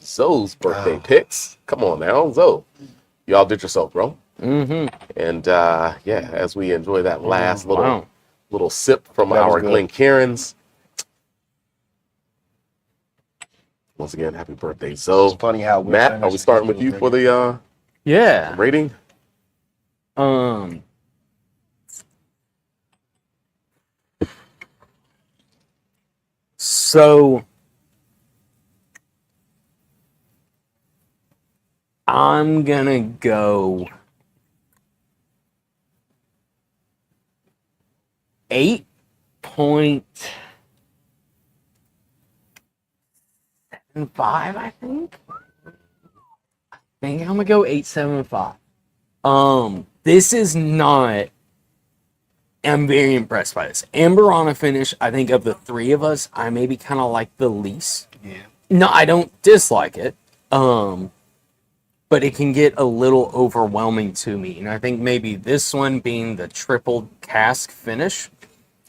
Zoe's birthday picks. Come on now, Zoe. Y'all did yourself, bro. Mm-hmm. And as we enjoy that last Wow. little sip from That was our good. Glencairns. Once again, happy birthday, Zoe. It's funny how Matt, are we starting with you for the Yeah. rating? So I'm gonna go 8.75, I think. I'm gonna go 8.75. This is not. I'm very impressed by this. Amberana finish, I think of the three of us, I maybe kind of like the least. Yeah. No, I don't dislike it. But it can get a little overwhelming to me. And I think maybe this one being the triple cask finish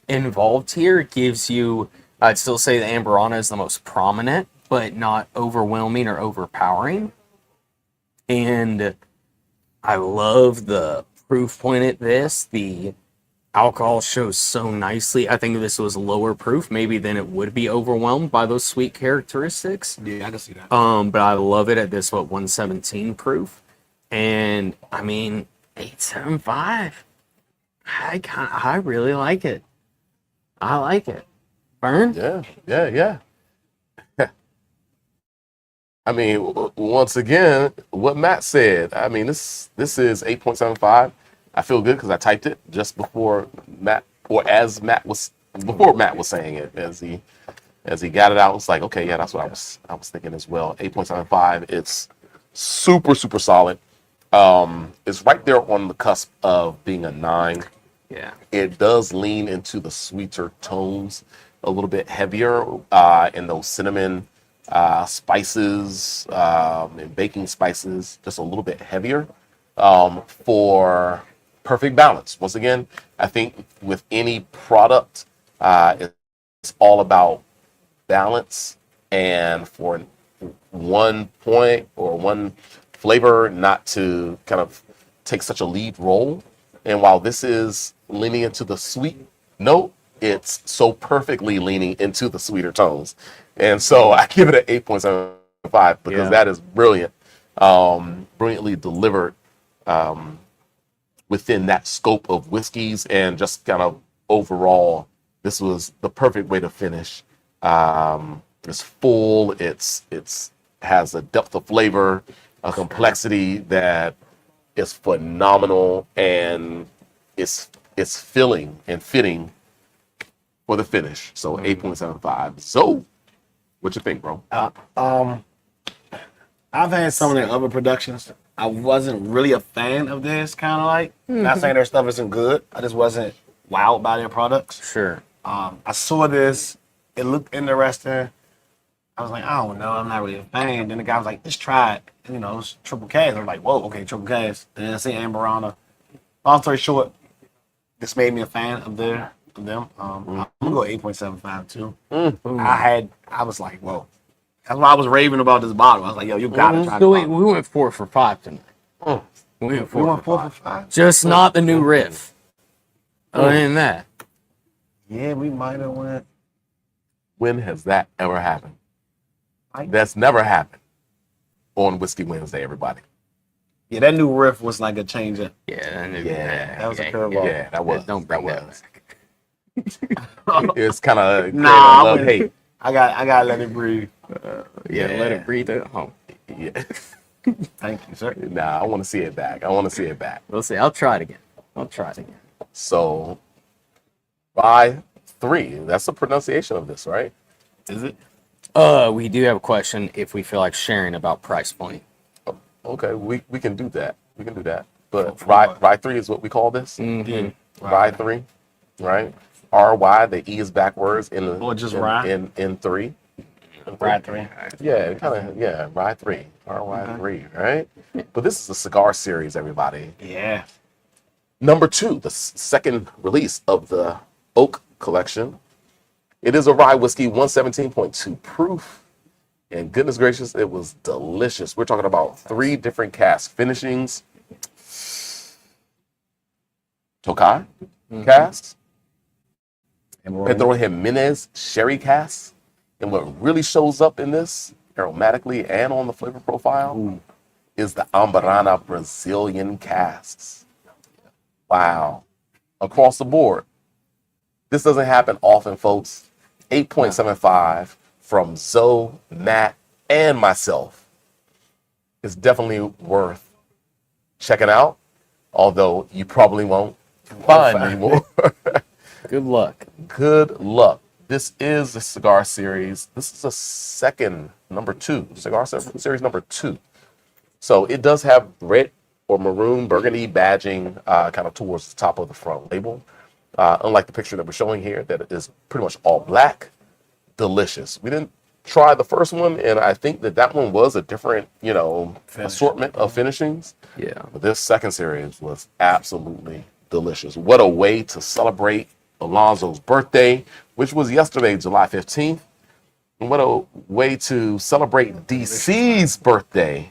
involved here gives you, I'd still say the Amberana is the most prominent, but not overwhelming or overpowering. And I love the proof point at this. The alcohol shows so nicely. I think if this was lower proof, maybe then it would be overwhelmed by those sweet characteristics. Yeah, I can see that. But I love it at this 117 proof, and 8.75. I really like it. I like it. Burn. Yeah. I mean, once again, what Matt said. I mean, this is 8.75. I feel good because I typed it just before Matt, or as Matt was before Matt was saying it. As he got it out, it's like, okay, yeah, that's what I was thinking as well. 8.75. It's super solid. It's right there on the cusp of being a 9. Yeah. It does lean into the sweeter tones, a little bit heavier in those cinnamon spices and baking spices, just a little bit heavier for perfect balance. Once again, I think with any product, it's all about balance, and for one point or one flavor not to kind of take such a lead role. And while this is leaning into the sweet note, it's so perfectly leaning into the sweeter tones. And so I give it an 8.75 because that is brilliant, brilliantly delivered within that scope of whiskeys, and just kind of overall, this was the perfect way to finish. It's full. It's has a depth of flavor, a complexity that is phenomenal, and it's filling and fitting for the finish. So 8.75. So, what you think, bro? I've had some of their other productions. I wasn't really a fan of this kind of like. Not saying their stuff isn't good. I just wasn't wowed by their products. Sure. I saw this. It looked interesting. I was like, I don't know. I'm not really a fan. Then the guy was like, just try it. And, you know, it's triple cask. I was like, whoa, okay, triple cask. Then I see Amberana. Long story short, this made me a fan of them. I'm gonna go 8.75 too. I was like, whoa. That's why I was raving about this bottle. I was like, yo, you gotta try So this bottle. we went 4 for 5 tonight. We went We 4 went for 4 5. for 5? Just not the new riff. Other than that. Yeah, we might have went. When has that ever happened? Like- That's never happened on Whiskey Wednesday, everybody. Yeah, that new riff was like a change up. Yeah, That was a curveball. Yeah, that was. Don't bring that that was. back. It's kind of Nah, I love wouldn't. hate. I gotta let it breathe. Yeah, let it breathe at home. Yeah. Thank you, sir. Nah, I want to see it back. I want to see it back. We'll see. I'll try it again. So, Ry3. That's the pronunciation of this, right? Is it? We do have a question if we feel like sharing about price point. Okay, we can do that. We can do that. But Ry3 is what we call this. Mhm. Ry3, right? RY. The E is backwards in the Or just Rye? in 3. Ry3. Yeah, kind of. Yeah, Ry3, RY3, right? But this is a cigar series, everybody. Yeah. Number 2, the second release of the Oak Collection. It is a rye whiskey, 117.2 proof. And goodness gracious, it was delicious. We're talking about 3 different cask finishings. Tokai casks, Pedro Jimenez sherry casks. And what really shows up in this, aromatically and on the flavor profile, is the Amberana Brazilian casks. Wow. Across the board. This doesn't happen often, folks. 8.75 from Zoe, Matt, and myself. It's definitely worth checking out, although you probably won't find anymore. Good luck. Good luck. This is the cigar series. This is a second, number 2, cigar series number 2. So it does have red or maroon burgundy badging kind of towards the top of the front label. Unlike the picture that we're showing here, that is pretty much all black. Delicious. We didn't try the first one, and I think that one was a different, assortment of finishings. Yeah. But this second series was absolutely delicious. What a way to celebrate Alonzo's birthday, which was yesterday, July 15th. And what a way to celebrate DC's birthday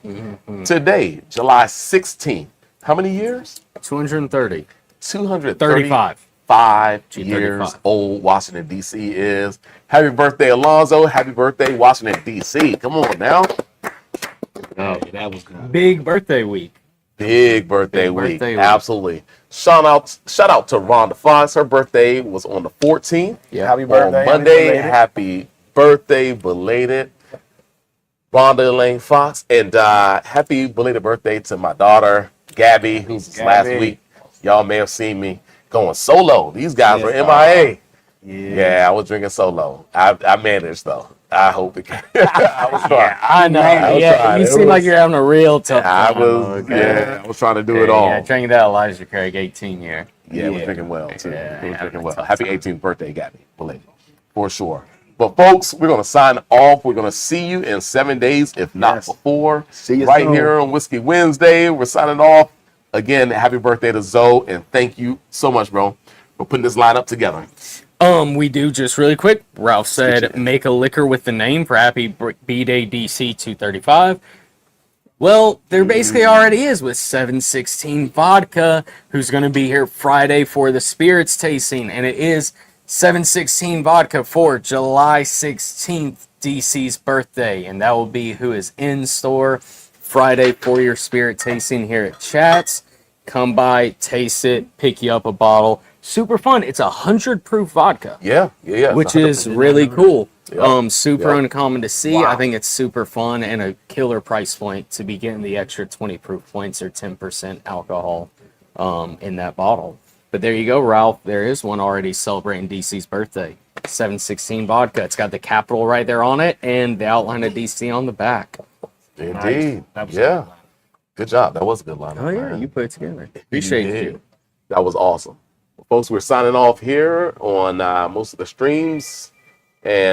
today, July 16th. How many years? 230. 235 G35. years old Washington, D.C. is. Happy birthday, Alonzo. Happy birthday, Washington, D.C. Come on now. Yeah, that was good. Big birthday week. Big birthday Big week. birthday week. Absolutely. Shout out to Rhonda Fox. Her birthday was on the 14th. Yeah. Happy birthday. On Monday. Happy Happy birthday, belated. Rhonda Elaine Fox. And happy belated birthday to my daughter, Gabby, who's last week. Y'all may have seen me going solo. These guys were MIA. Yeah, I was drinking solo. I managed, though. I hope it can. I was trying. I know. I was Yeah, trying. you It seem like was- you're having a real tough time. I was trying to do it all. Yeah, drinking that Elijah Craig 18 year. Yeah, it was drinking well, too. Yeah, It was drinking having a well. tough Happy time. 18th birthday, Gabby. Belated. For sure. But, folks, we're going to sign off. We're going to see you in 7 days, if not Yes. before. See you right soon. here on Whiskey Wednesday. We're signing off. Again, happy birthday to Zoe, and thank you so much, bro, for putting this line up together. We do just really quick. Ralph said, make a liquor with the name for Happy B-Day DC 235. Well, there basically already is with 716 Vodka, who's going to be here Friday for the spirits tasting. And it is 716 Vodka for July 16th, DC's birthday. And that will be who is in store Friday for your spirit tasting here at Chats. Come by, taste it, pick you up a bottle. Super fun. It's 100 proof vodka. Yeah. Which is really cool. Yeah. Super Yeah. uncommon to see. Wow. I think it's super fun and a killer price point to be getting the extra 20 proof points or 10% alcohol in that bottle. But there you go, Ralph. There is one already celebrating DC's birthday. 716 vodka. It's got the capital right there on it and the outline of DC on the back. Indeed. That was Yeah. Good job. That was a good lineup. Oh yeah, man. you put it together. Appreciate did. you. That was awesome. Well, folks, we're signing off here on most of the streams. And